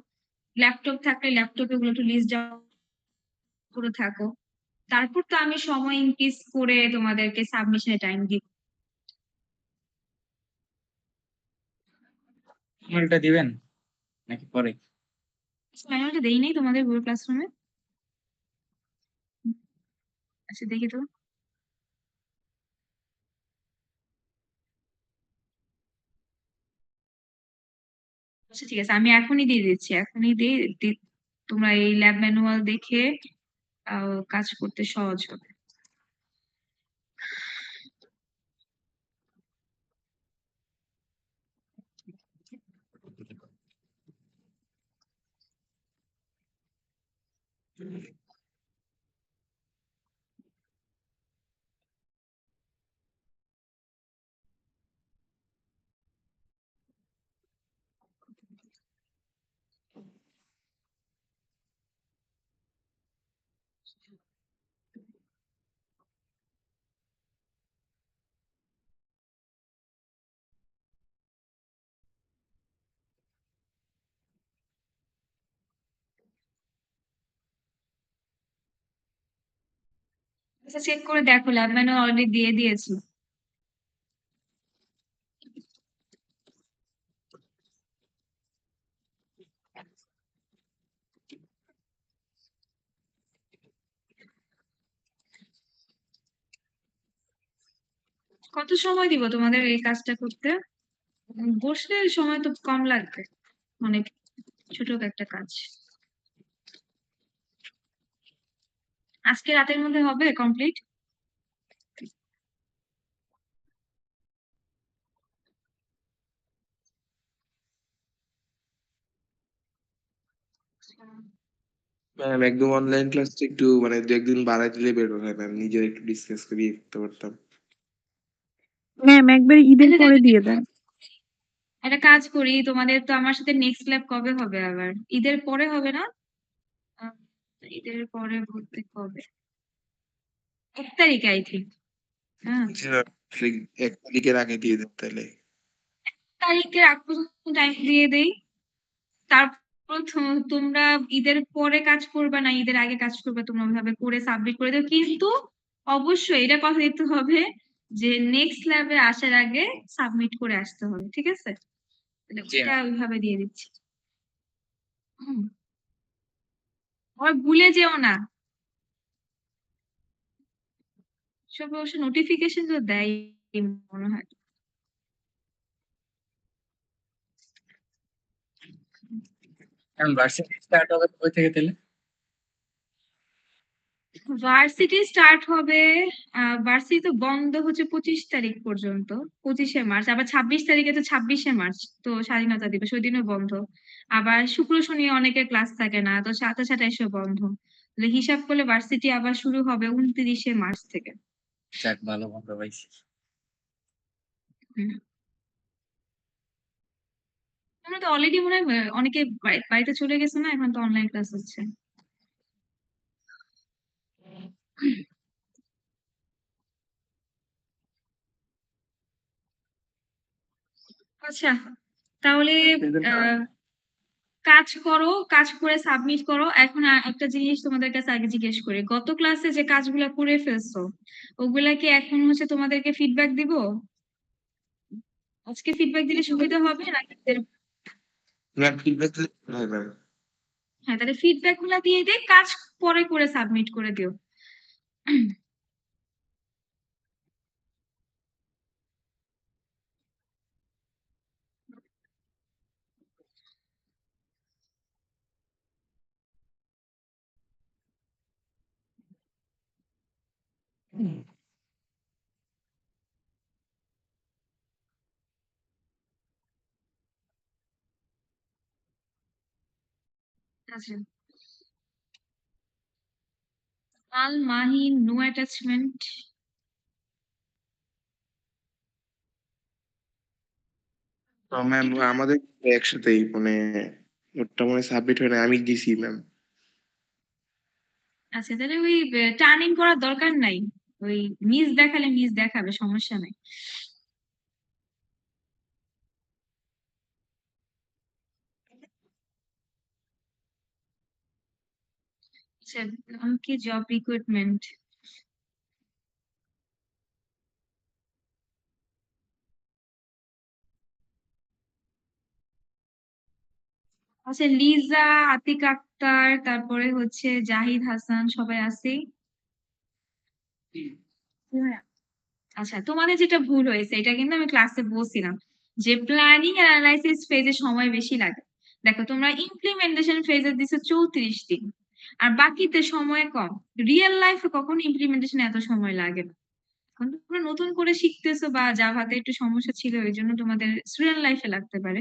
ল্যাপটপ থাকলে ল্যাপটপে এগুলো একটু লিস্ট ডাউন করে থাকো। তারপর তো আমি সময় ইনক্রিজ করে তোমাদেরকে সাবমিশনে টাইম দিব। ম্যানুয়ালটা দিবেন নাকি পরে? ম্যানুয়ালটা দেই নাই তোমাদের গুগল ক্লাসরুমে? আচ্ছা দেখি তো। আচ্ছা ঠিক আছে, আমি এখনই দিয়ে দিচ্ছি, এখনই দিয়ে তোমরা এই ল্যাব ম্যানুয়াল দেখে কাজ করতে সহজ হবে। আচ্ছা চেক করে দেখো, ল্যাব ম্যানুয়াল অলরেডি দিয়ে দিয়েছি। কত সময় দিব তোমাদের এই কাজটা করতে? বসলে সময় তো কম লাগবে, অনেক ছোট একটা কাজ। আজকে রাতের মধ্যে হবে কমপ্লিট? ম্যাম একদম অনলাইন ক্লাসটা একটু মানে দু একদিন বাড়াই দিলে বের হয় ম্যাম, নিজের একটু ডিসকাস করিয়ে করতে পারতাম। ম্যাম একবার ঈদের আচ্ছা পরে দিয়ে দেন। একটা কাজ করি, তোমাদের তো আমার সাথে নেক্সট ল্যাব কবে হবে আবার? ঈদের পরে হবে না? আহ, ঈদের পরে বলতে কবে? 1 তারিখে আই থিঙ্ক। হ্যাঁ, এক তারিখের আগে দিয়ে দেন তাহলে। তারিখের আগ পর্যন্ত টাইম দিয়ে দেই। তারপর তোমরা ঈদের পরে কাজ করবা না ঈদের আগে কাজ করবে, তোমরা ওইভাবে করে সাবমিট করে দাও। কিন্তু অবশ্যই এটা কথা দিতে হবে যে নেক্সট ল্যাবে আসার আগে সাবমিট করে আসতে হবে, ঠিক আছে? তাহলে জি ওইটা ম্যাম। ওইভাবে দিয়ে দিচ্ছি। হুম, আবার ভুলে যেও না। সব অবশ্য নোটিফিকেশন তো দেয় মনে হয়। ম্যাম ভার্সিটি স্টার্ট হবে কবে থেকে তাহলে? ভার্সিটি স্টার্ট হবে, ভার্সিটি তো বন্ধ হচ্ছে 25 তারিখ পর্যন্ত, 25শে মার্চ। আবার 26 তারিখে তো 26শে মার্চ তো স্বাধীনতা দিবস, ওই দিনও বন্ধ। আবার শুক্র শনি অনেকের ক্লাস থাকে না, তো 27-28 বন্ধ। তাহলে হিসাব করলে ভার্সিটি আবার শুরু হবে 29শে মার্চ থেকে। যাক ভালো বন্ধ পাইছি। হুম। তোমরা তো অলরেডি মনে হয় অনেকে বাড়িতে চলে গেছে না, এখন তো অনলাইন ক্লাস হচ্ছে। আচ্ছা, তাহলে আহ কাজ করো, কাজ করে সাবমিট করো। এখন একটা জিনিস তোমাদের কাছে আগে জিজ্ঞেস করি, গত ক্লাসে যে কাজগুলা করে ফেলছো ওগুলা কি এখন হচ্ছে তোমাদেরকে ফিডব্যাক দিব? আজকে ফিডব্যাক দিলে সুবিধা হবে নাকি ম্যাম ফিডব্যাক দিলে ভালো হয় ম্যাম। হ্যাঁ, তাহলে ফিডব্যাক গুলা দিয়ে দিয়ে কাজ পরে করে সাবমিট করে দিও। আচ্ছা, আল মাহিন নো অ্যাটাচমেন্ট। তো ম্যাম আমাদের একসাথেই মানে ওটা মনে সাবমিট হয় না, আমি দিছি ম্যাম। আচ্ছা, তাহলে ওই টার্নিং করার দরকার নাই। ওই মিস দেখালে মিস দেখাবে, সমস্যা নাই। আচ্ছা, কি জব রিক্রুটমেন্ট? আচ্ছা, লিজা, আতিক আক্তার, তারপরে হচ্ছে জাহিদ হাসান, সবাই আছে। হ্যাঁ। আচ্ছা, তোমাদের যেটা ভুল হয়েছে এটা কিন্তু আমি ক্লাসে বলছিলাম যে প্ল্যানিং আর অ্যানালাইসিস ফেজে সময় বেশি লাগে। দেখো, তোমরা ইমপ্লিমেন্টেশন ফেজে দিছো 34 দিন, আর বাকিতে সময় কম। রিয়েল লাইফে কখনো ইমপ্লিমেন্টেশন এত সময় লাগে না। এখন তোমরা নতুন করে শিখতেছো বা জাভাতে একটু সমস্যা ছিল, এই জন্য তোমাদের স্টুডেন্ট লাইফে লাগতে পারে।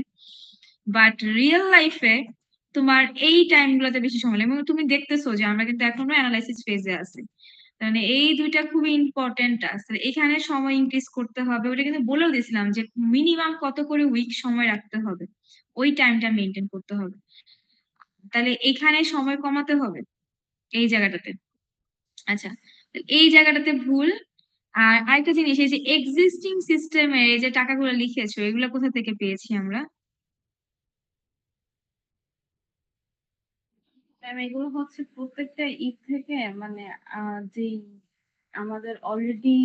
বাট রিয়েল লাইফে তোমার এই টাইম গুলোতে বেশি সময় লাগে, এবং তুমি দেখতেছো যে আমরা কিন্তু এখনো অ্যানালাইসিস ফেজে আছি। মানে এই দুইটা খুবই ইম্পর্টেন্ট আছে, এখানে সময় ইনক্রিজ করতে হবে। ওটা কিন্তু বলেও দিয়েছিলাম যে মিনিমাম কত করে উইক সময় রাখতে হবে, ওই টাইমটা মেনটেন করতে হবে। তাহলে এখানে সময় কমাতে হবে এই জায়গাটাতে। আচ্ছা, এই জায়গাটাতে ভুল। আর আরেকটা জিনিস, এই যে এক্সিস্টিং সিস্টেমে এই যে টাকাগুলো লিখেছো, এগুলো কোথা থেকে পেয়েছি আমরা? ম্যাম এগুলো হচ্ছে প্রত্যেকটা ঈদ থেকে, মানে যেই আমাদের অলরেডি,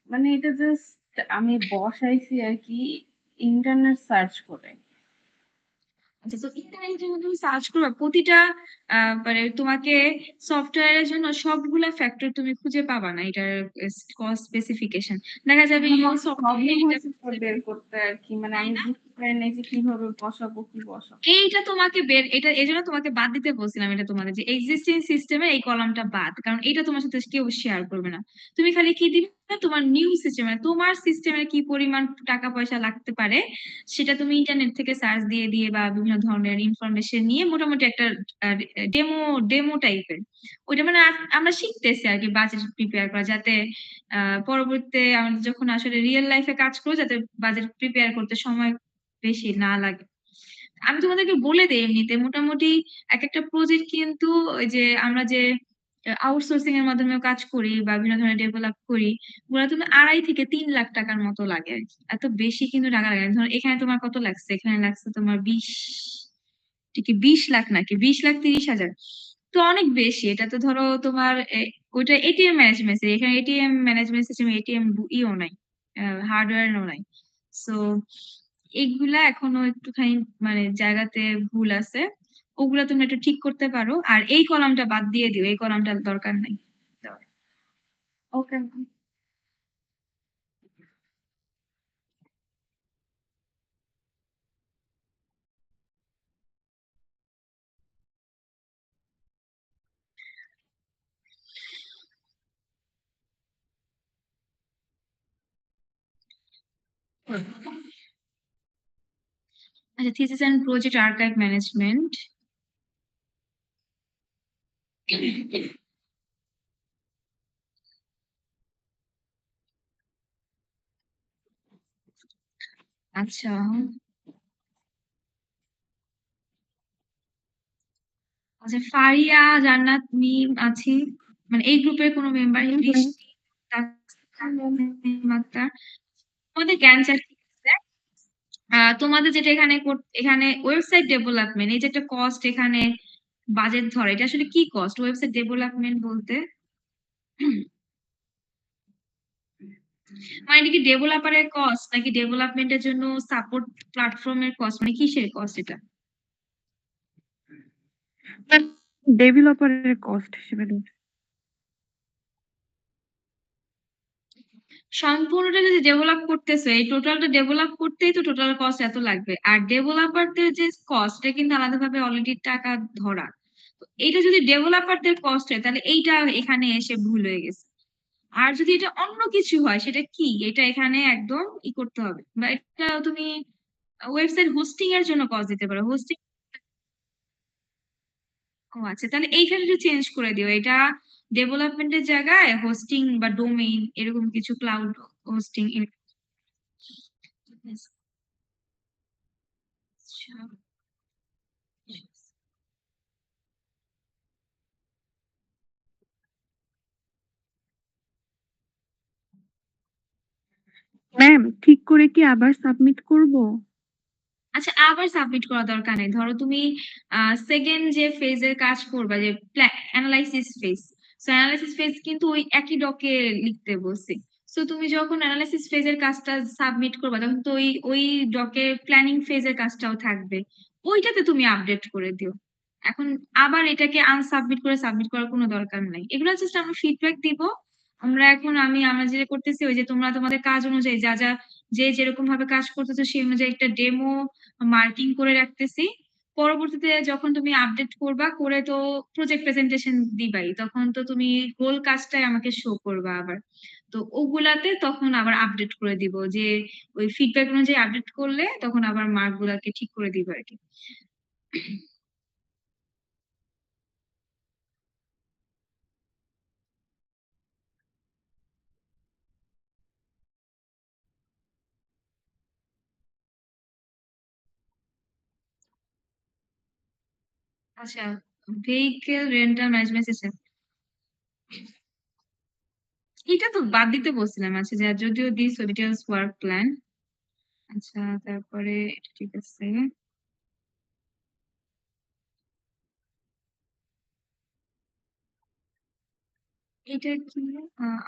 মানে এটা জাস্ট আমি বসাইছি আর কি, ইন্টারনেট সার্চ করে। আচ্ছা, তো ইন্টারনেটে যখন তুমি সার্চ করবে প্রতিটা মানে তোমাকে সফটওয়্যারের জন্য সবগুলা ফ্যাক্টর তুমি খুঁজে পাবা না, এটার কস্ট স্পেসিফিকেশন। দেখা যাবে আমার সফটওয়্যার প্রবলেম এটা হয়েছে বের করতে আর কি, মানে তাই আমি না? বুঝতে পারি না যে কিভাবে বসাবো কি বসাবো। এইটা তোমাকে এটা এই জন্য তোমাকে বাদ দিতে বলছিলাম, এটা তোমাদের যে এক্সিস্টিং সিস্টেমে এই কলামটা বাদ, কারণ এটা তোমার সাথে কেউ শেয়ার করবে না। তুমি খালি কি দিবে, তোমার নিউ সিস্টেমে তোমার সিস্টেমে কি পরিমাণ টাকা পয়সা লাগতে পারে সেটা তুমি ইন্টারনেট থেকে সার্চ দিয়ে দিয়ে বা বিভিন্ন ধরনের ইনফরমেশন নিয়ে মোটামুটি একটা ডেমো ডেমো টাইপের, ওইটা মানে আমরা শিখতেছি আর কি বাজেট প্রিপেয়ার করা, যাতে পরবর্তীতে আমরা যখন আসলে রিয়েল লাইফে কাজ করবো যাতে বাজেট প্রিপেয়ার করতে সময় বেশি না লাগে। আমি তোমাদেরকে বলে দেই এমনিতে মোটামুটি একেকটা প্রজেক্ট কিন্তু ওই যে আমরা যে আউটসোর্সিং এর মাধ্যমে কাজ করি বা বিভিন্ন ধরনের ডেভেলপ করি, ওগুলা তুমি 2.5 থেকে 3 লাখ টাকার মতো লাগে আরকি। এত বেশি কিন্তু টাকা লাগে না। ধরো এখানে তোমার কত লাগছে? এখানে লাগছে তোমার 20 ঠিক 20 লাখ নাকি 20,30,000। তো অনেক বেশি। এটা তো ধরো তোমার ওইটা এটিএম ম্যানেজমেন্ট, এখানে এটিএম ম্যানেজমেন্ট সিস্টেম, এটিএম ইও নাই, হার্ডওয়্যারও নাই। সো এগুলা এখনো একটুখানি মানে জায়গাতে ভুল আছে, ওগুলা তুমি একটু ঠিক করতে পারো। আর এই কলামটা বাদ দিয়ে দিও, এই কলামটার দরকার নাই। ওকে। আচ্ছা, thesis and project archive management. আচ্ছা, আচ্ছা, ফারিয়া, জান্নাত, মিম আছি, মানে এই গ্রুপের কোনো মেম্বার? বৃষ্টি, তাসনিম আক্তার, তোমাদের জ্ঞান চার ঠিক আছে। তোমাদের যেটা এখানে এখানে ওয়েবসাইট ডেভেলপমেন্ট, এই যে একটা কস্ট এখানে বাজেট ধরে, এটা আসলে কি কস্ট ওয়েবসাইট ডেভেলপমেন্ট বলতে? মানে এটা কি ডেভেলপারের কস্ট নাকি ডেভেলপমেন্টের জন্য সাপোর্ট প্ল্যাটফর্মের কস্ট, মানে কিসের কস্ট এটা? ডেভেলপারের কস্ট হিসেবে ধরছি। সম্পূর্ণটা যদি ডেভেলপ করতেছো, এই টোটালটা ডেভেলপ করতেই তো টোটাল কস্ট এত লাগবে। আর ডেভেলপারদের যে কস্ট, এটা কিন্তু আলাদাভাবে অলরেডি টাকা ধরা। তো এটা যদি ডেভেলপারদের কস্ট হয়, তাহলে এইটা এখানে এসে ভুল হয়ে গেছে। আর যদি এটা অন্য কিছু হয়, সেটা কি, এটা এখানে একদম করতে হবে। বা এটা তুমি ওয়েবসাইট হোস্টিং এর জন্য কস্ট দিতে পারো, হোস্টিং। ও আচ্ছা, তাহলে এইখানে একটু চেঞ্জ করে দিও, এটা ডেভেলপমেন্টের জায়গায় হোস্টিং বা ডোমেইন এরকম কিছু, ক্লাউড হোস্টিং। ম্যাম, ঠিক করে কি আবার সাবমিট করব? আচ্ছা, আবার সাবমিট করা দরকার নেই। ধরো তুমি সেকেন্ড যে ফেজের কাজ করবা, যে analysis phase, so analysis phase কিন্তু ওই একই ডকে লিখতে বলছি। সো তুমি যখন অ্যানালাইসিস ফেজের কাজটা সাবমিট করবা, তখন তো ওই ওই ডকে প্ল্যানিং ফেজের কাজটাও থাকবে, ওইটাতে তুমি আপডেট করে দিও। এখন আবার এটাকে আনসাবমিট করে সাবমিট করার কোনো দরকার নাই। এগুলো জাস্ট আমরা ফিডব্যাক দিব। আমরা যেটা করতেছি, ওই যে তোমরা তোমাদের কাজ অনুযায়ী যা যা যে যেরকম ভাবে কাজ করতেছো, সেই অনুযায়ী একটা ডেমো মার্কিং করে রাখতেছি। পরবর্তীতে যখন তুমি আপডেট করবা, করে তো প্রজেক্ট প্রেজেন্টেশন দিবাই, তখন তো তুমি হোল কাজটাই আমাকে শো করবা আবার। তো ওগুলাতে তখন আবার আপডেট করে দিব, যে ওই ফিডব্যাক অনুযায়ী আপডেট করলে তখন আবার মার্ক গুলাকে ঠিক করে দিব আর কি। আচ্ছা, ভেহিকেল রেন্টাল ম্যানেজমেন্ট সিস্টেম, এটা তো বাদ দিতে বলছিলাম। আচ্ছা, যা যদিও দিস ডিটেলস ওয়ার্ক প্ল্যান। আচ্ছা, তারপরে এটা ঠিক আছে। এটা কি?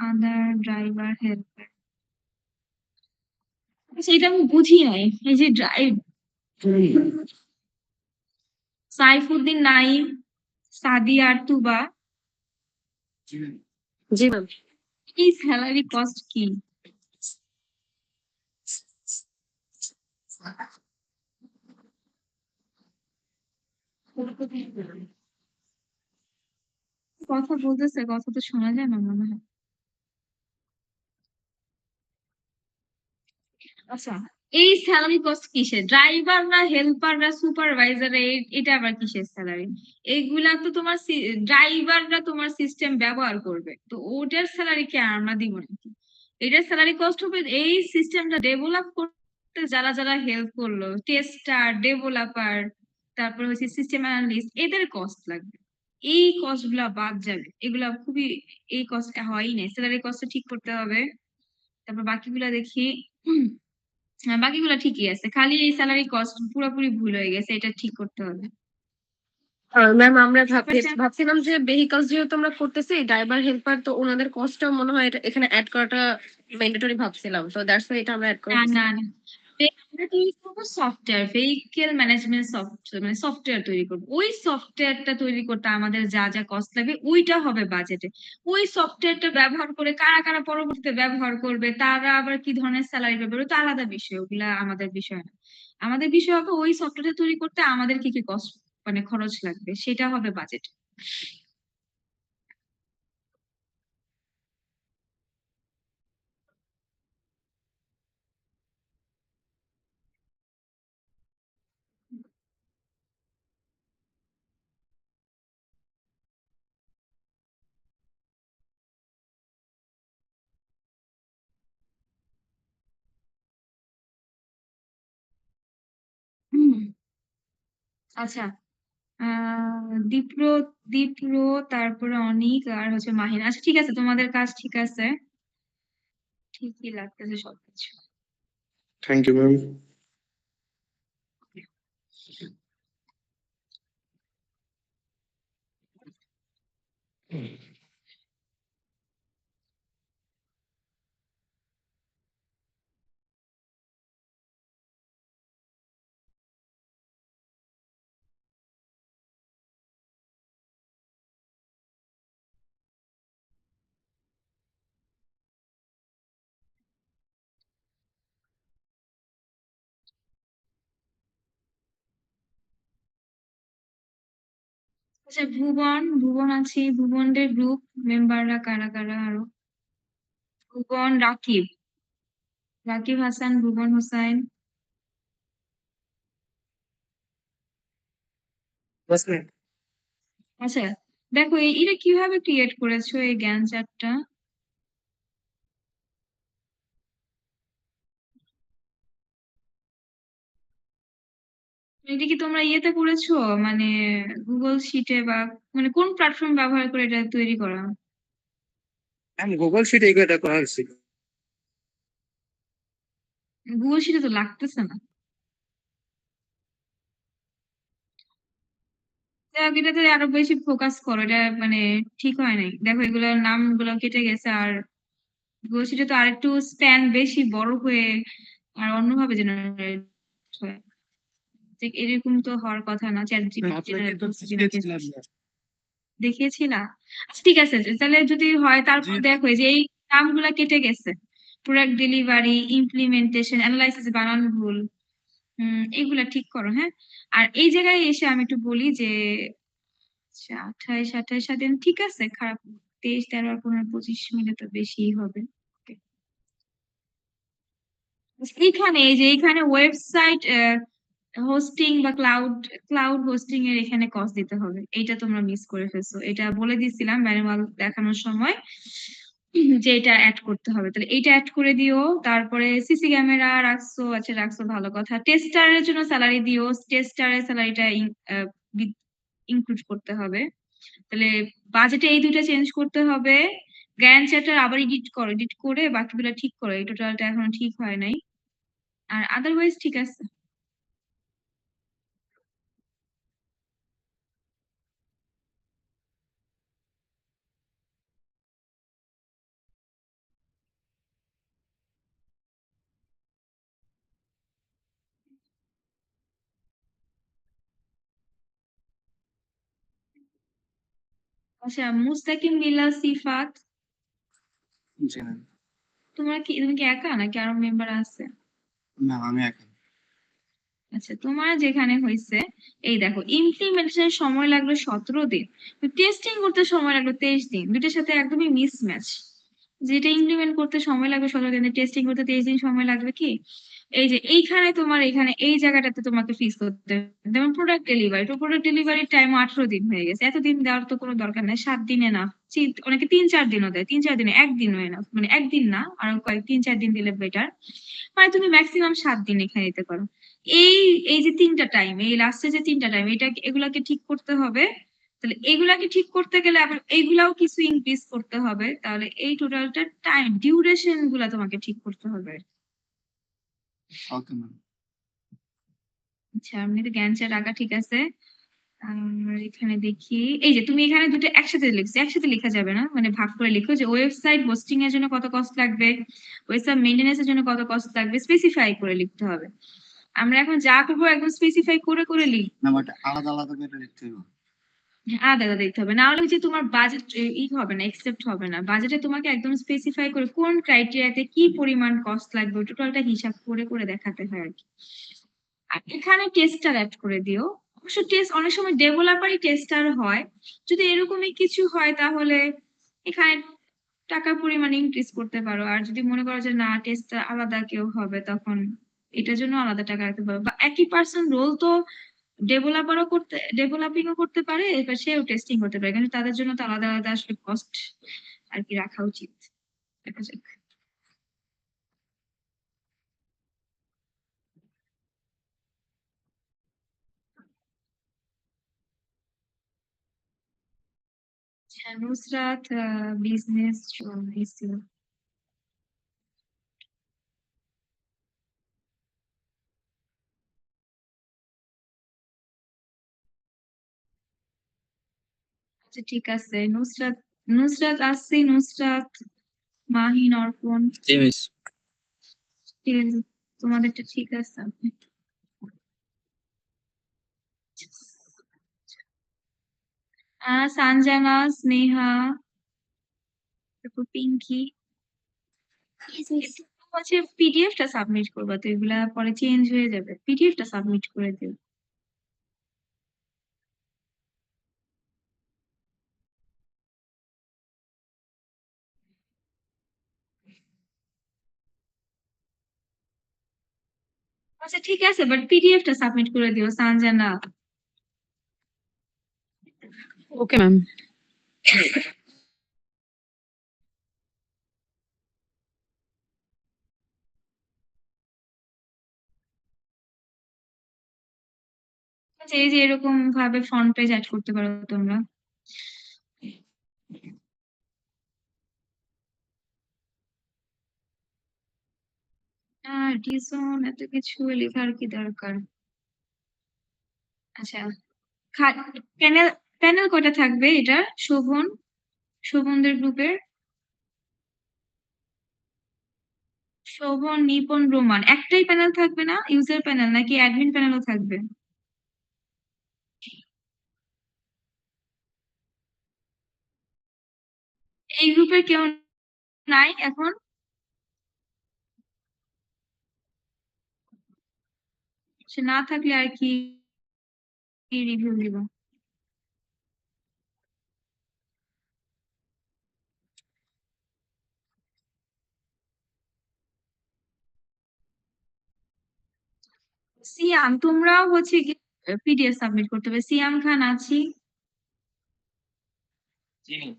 আদার ড্রাইভার হেল্পার, আচ্ছা এটা আমি বুঝি নাই। এই যে ড্রাইভ, সাইফুদ্দিন, নাইম, সাদিয়া আর তুবা, জি ম্যাম। এই স্যালারি কস্ট কি? কথা বলতেছে, কথা তো শোনা যায় না মনে হয়। আচ্ছা, এই স্যালারি কস্ট কিসের? ড্রাইভার না হেল্পার না সুপারভাইজার, এটা আবার কিসের স্যালারি? এইগুলা তো তোমার ড্রাইভাররা তোমার সিস্টেম ব্যবহার করবে, তো ওটার স্যালারি কি আমরা দিব নাকি? এটার স্যালারি কস্ট হবে এই সিস্টেমটা ডেভেলপ করতে করতে যারা যারা হেল্প করলো, টেস্টার, ডেভেলপার, তারপর হচ্ছে সিস্টেম অ্যানালিস্ট, এদের কস্ট লাগবে। এই কস্ট গুলা বাদ যাবে। এগুলা খুবই, এই কস্ট হয়ই নাই। স্যালারি কস্ট ঠিক করতে হবে। তারপর বাকিগুলা দেখি। বাকিগুলা ঠিকই আছে, খালি এই স্যালারি কস্ট পুরোপুরি ভুল হয়ে গেছে, এটা ঠিক করতে হবে। ম্যাম আমরা বুঝতে পারছেন? ভাবছিলাম যে ভেহিকলস যেহেতু আমরা করতেছি ড্রাইভার হেল্পার, তো ওনাদের কস্টটাও মনে হয় এখানে অ্যাড করাটা ম্যান্ডেটরি ভাবছিলাম, তো দ্যাটস ওয়াই এটা আমরা অ্যাড করে না দিচ্ছি। না না, আমরা তৈরি করবো সফটওয়্যার, ভেহিকেল ম্যানেজমেন্ট সফটওয়্যার, মানে সফটওয়্যার তৈরি করবো। ওই সফটওয়্যারটা তৈরি করতে আমাদের যা যা কস্ট লাগবে ওইটা হবে বাজেটে। ওই সফটওয়্যারটা ব্যবহার করে কারা কারা পরবর্তীতে ব্যবহার করবে, তারা আবার কি ধরনের স্যালারি পাবে, ওটা আলাদা বিষয়, ওগুলা আমাদের বিষয় না। আমাদের বিষয় হবে ওই সফটওয়্যারটা তৈরি করতে আমাদের কি কি কস্ট, মানে খরচ লাগবে, সেটা হবে বাজেট। হুম, আচ্ছা। দীপ্র, দীপ্র, তারপরে অনিক আর হচ্ছে মাহিন। আচ্ছা ঠিক আছে, তোমাদের কাজ ঠিক আছে, ঠিকই লাগতেছে সবকিছু। Thank you ma'am. আচ্ছা, ভুবন, ভুবন আছে, ভুবনের গ্রুপ মেম্বাররা কারা কারা আরো? ভুবন, রাকিব, রাকিব হাসান, ভুবন হোসাইন। আচ্ছা, দেখো এটা কিভাবে ক্রিয়েট করেছো এই জ্ঞান চার্টটা? এটা কি তোমরা ইয়েতে করেছো, মানে গুগল শিটে, বা মানে কোন প্ল্যাটফর্ম ব্যবহার করে এটা তৈরি করা? আমি গুগল শিটে এটা করা হয়েছে। গুগল শিটে তো লাগতেছে না। যাই হোক, এটাতে আরো বেশি ফোকাস করো, এটা মানে ঠিক হয় নাই। দেখো এগুলোর নামগুলো কেটে গেছে, আর গুগল শিটে তো আরেকটু স্প্যান বেশি বড় হয়ে আর অন্যভাবে জেনারেট হয়। ঠিক এরকম তো হওয়ার কথা না, চ্যাট জিপিটি জেনারেট করছে কিনা দেখিয়েছিলা? আচ্ছা ঠিক আছে, তাহলে যদি হয় তারপর দেখো এই যে এই নামগুলা কেটে গেছে, প্রোডাক্ট ডেলিভারি, ইমপ্লিমেন্টেশন, অ্যানালাইসিস, বানান ভুল, এগুলা ঠিক করো, হ্যাঁ। আর এই জায়গায় এসে আমি একটু বলি যে 28 ঠিক আছে, খারাপ না। 23, 13 আর 15, 25 মিলে তো বেশি হবে। Okay. এইখানে এই যে এইখানে ওয়েবসাইট হোস্টিং বা ক্লাউড, ক্লাউড হোস্টিং এর এখানে কস্ট দিতে হবে, এইটা তোমরা মিস করে ফেলছো। এটা বলে দিছিলাম ম্যানুয়াল দেখানোর সময় যে এটা অ্যাড করতে হবে, তাহলে এইটা অ্যাড করে দিও। তারপরে সিসি ক্যামেরা রাখছো, আচ্ছা রাখছো, ভালো কথা। টেস্টারের জন্য স্যালারি দিও, টেস্টারের স্যালারিটা ইনক্লুড করতে হবে। তাহলে বাজেটে এই দুইটা চেঞ্জ করতে হবে। গ্যান চ্যাটার আবার এডিট করো, এডিট করে বাকিগুলো ঠিক করো, এই টোটালটা এখনো ঠিক হয় নাই। আর আদারওয়াইজ ঠিক আছে। আচ্ছা, মুস্তাকিম, বিল্লাল, সিফাত, জি ম্যাম। তুমি কি একা নাকি আরো মেম্বার আছে? না আমি একা। আচ্ছা, তোমার যেখানে হয়েছে, এই দেখো ইমপ্লিমেন্টেশনের সময় লাগলো 17 দিন, টেস্টিং করতে সময় লাগলো 23 দিন, দুইটার সাথে একদমই মিসম্যাচ। যেটা ইমপ্লিমেন্ট করতে সময় লাগবে 17 দিন, টেস্টিং করতে 23 দিন সময় লাগবে কি? এই যে এইখানে তোমার এখানে এই জায়গাটাতে তোমাকে ফিক্স করতে হবে। যেমন প্রোডাক্ট ডেলিভারি, তো প্রোডাক্ট ডেলিভারির টাইম 18 দিন হয়ে গেছে, এত দিন দেওয়ার তো কোনো দরকার নেই, 7 দিনে না। অনেকে ৩-৪ দিনও দেয়। ৩-৪ দিনে ১ দিনও এনাফ। মানে ১ দিন না, আরো ৩-৪ দিন দিলে বেটার। মানে তুমি মেক্সিমাম ৭ দিন এখানে দিতে পারো। এই এই যে ৩ টা টাইম, এই লাস্টে যে ৩ টা টাইম এগুলাকে ঠিক করতে হবে। তাহলে এগুলাকে ঠিক করতে গেলে আবার এইগুলাও কিছু ইনক্রিজ করতে হবে। তাহলে এই টোটালটা টাইম ডিউরেশন গুলা তোমাকে ঠিক করতে হবে। Okay ma'am. আচ্ছা, এমনিতে জ্ঞান চার্ট আঁকা ঠিক আছে। আর এখানে দেখি, এই যে তুমি এখানে দুটো একসাথে লিখছো, একসাথে লেখা যাবে না, মানে ভাগ করে লিখো যে ওয়েবসাইট হোস্টিং এর জন্য কত কস্ট লাগবে, ওয়েবসাইট মেইনটেনেন্স এর জন্য কত কস্ট লাগবে, স্পেসিফাই করে লিখতে হবে। আমরা এখন যা করবো একদম স্পেসিফাই করে করে লিখ, না বাট আলাদা আলাদা করে লিখতে হবে। আলাদা আলাদা দেখতে হবে, না হলে যে তোমার বাজেট হবে না, একসেপ্ট হবে না। বাজেটে তোমাকে একদম স্পেসিফাই করে কোন ক্রাইটেরিয়াতে কি পরিমাণ কস্ট লাগবে টোটালটা হিসাব করে করে দেখাতে হয় আর কি। আর এখানে টেস্টার অ্যাড করে দিও। অবশ্য টেস্ট অনেক সময় ডেভেলপারই টেস্টার হয়। যদি এরকমই কিছু হয় তাহলে এখানে টাকার পরিমাণ ইনক্রিজ করতে পারো। আর যদি মনে করো যে না টেস্টার আলাদা কেউ হবে, তখন এটার জন্য আলাদা টাকা রাখতে পারো। বা একই পার্সন রোল তো ডেভেলপিংও করতে পারে, এবার সেও টেস্টিং করতে পারে, কিন্তু তাদের জন্য তো আলাদা আলাদা আসলে কস্ট আর কি রাখা উচিত। দেখা যাক। আচ্ছা, নুসরাত বিজনেস এসিও। আচ্ছা ঠিক আছে, নুসরাত নুসরাত আসছি, নুসরাত, মাহিন, অর্পণ, জি মিস। ঠিক আছে, তোমাদেরটা ঠিক আছে। সানজানা, স্নেহা, তারপর পিঙ্কি। হচ্ছে পিডিএফ টা সাবমিট করবা, তো এগুলা পরে চেঞ্জ হয়ে যাবে, পিডিএফ টা সাবমিট করে দিও। আচ্ছা ঠিক আছে, বাট পিডিএফ টা সাবমিট করে দিও সানজানা। Okay ma'am. আচ্ছা, এই যে এরকম ভাবে ফ্রন্ট পেজ অ্যাড করতে পারো তোমরা। ডিজন এত কিছু লেখার কি দরকার। আচ্ছা, প্যানেল প্যানেল কয়টা থাকবে এটা? শোভনদের গ্রুপের শোভন, নিপন, রোমান একটাই প্যানেল থাকবে না? ইউজার প্যানেল নাকি অ্যাডমিন প্যানেলও থাকবে? এই গ্রুপের কেউ নাই এখন? সে না থাকলে আর কি রিভিউ দিব? সিয়াম, তোমরাও হচ্ছে পিডিএফ সাবমিট করতে হবে। সিয়াম খান আছি। জি মিস।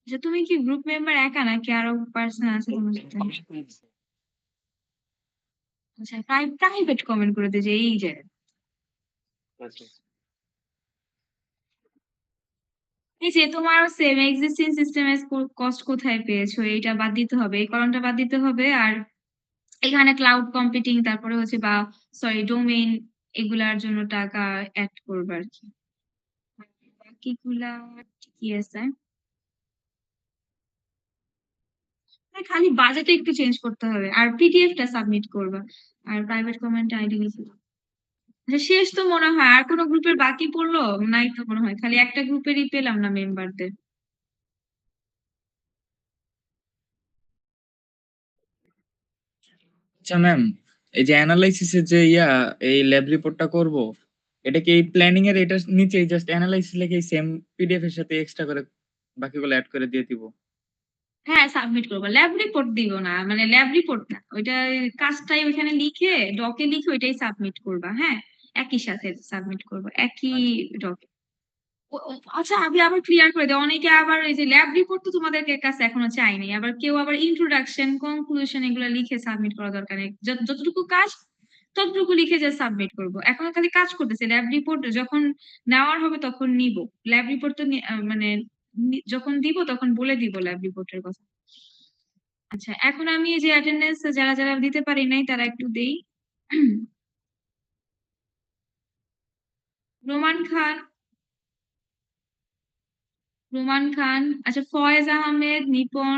যে তুমি কি গ্রুপ মেম্বার একা নাকি আরো পার্সন আছে তোমার সাথে? আচ্ছা, প্রাইভেট কমেন্ট করে দে যে এই যে এই যে তোমার সেম এক্সিস্টিং সিস্টেমের কস্ট কোথায় পেয়েছো, এইটা বাদ দিতে হবে, এই কলমটা বাদ দিতে হবে। আর এখানে ক্লাউড কম্পিউটিং, তারপরে হচ্ছে বা সরি ডোমেইন, এগুলার জন্য টাকা অ্যাড করবে আর কি। বাকিগুলা কি আছে? খালি বাজেটে একটু চেঞ্জ করতে হবে, আর পিডিএফ টা সাবমিট করবা, আর প্রাইভেট কমেন্ট আইডি লিখে দাও। আচ্ছা, শেষ তো মনে হয়। আর কোনো গ্রুপের বাকি পড়লো? নাই তো মনে হয়, খালি একটা গ্রুপেরই পেলাম না মেম্বারদের। আচ্ছা ম্যাম, এই যে অ্যানালাইসিস এর যে এই ল্যাব রিপোর্টটা করব, এটা কি এই প্ল্যানিং এর এটার নিচেই জাস্ট অ্যানালাইসিস লিখে সেম পিডিএফ এর সাথে এক্সট্রা করে বাকিগুলো অ্যাড করে দিয়ে দিব? হ্যাঁ, সাবমিট করবো, ল্যাব রিপোর্ট দিব না, মানে ল্যাব রিপোর্ট না ওইটা, কাজটাই ওইখানে লিখে ডকে লিখে ওইটাই সাবমিট করবা। হ্যাঁ, একই সাথে সাবমিট করবো, একই আচ্ছা। ডকে। আচ্ছা আমি আবার ক্লিয়ার করে দেই। অনেকে আবার এই যে ল্যাব রিপোর্ট তো তোমাদেরকে কাছে এখনো চায়নি। আবার কেউ আবার ইন্ট্রোডাকশন, কনক্লুশন এগুলা লিখে সাবমিট করা দরকার নেই। যতটুকু কাজ ততটুকু লিখে জাস্ট সাবমিট করব। এখন খালি কাজ করতেছি। ল্যাব রিপোর্ট যখন নেওয়ার হবে তখন নিব। ল্যাব রিপোর্ট তো মানে যখন দিব তখন বলে দিব ল্যাব রিপোর্টের কথা। আচ্ছা এখন আমি এই যে অ্যাটেন্ডেন্স যারা দিতে পারি নাই তারা একটু দেই। রোমান খান, আচ্ছা ফয়েজ আহমেদ, নিপন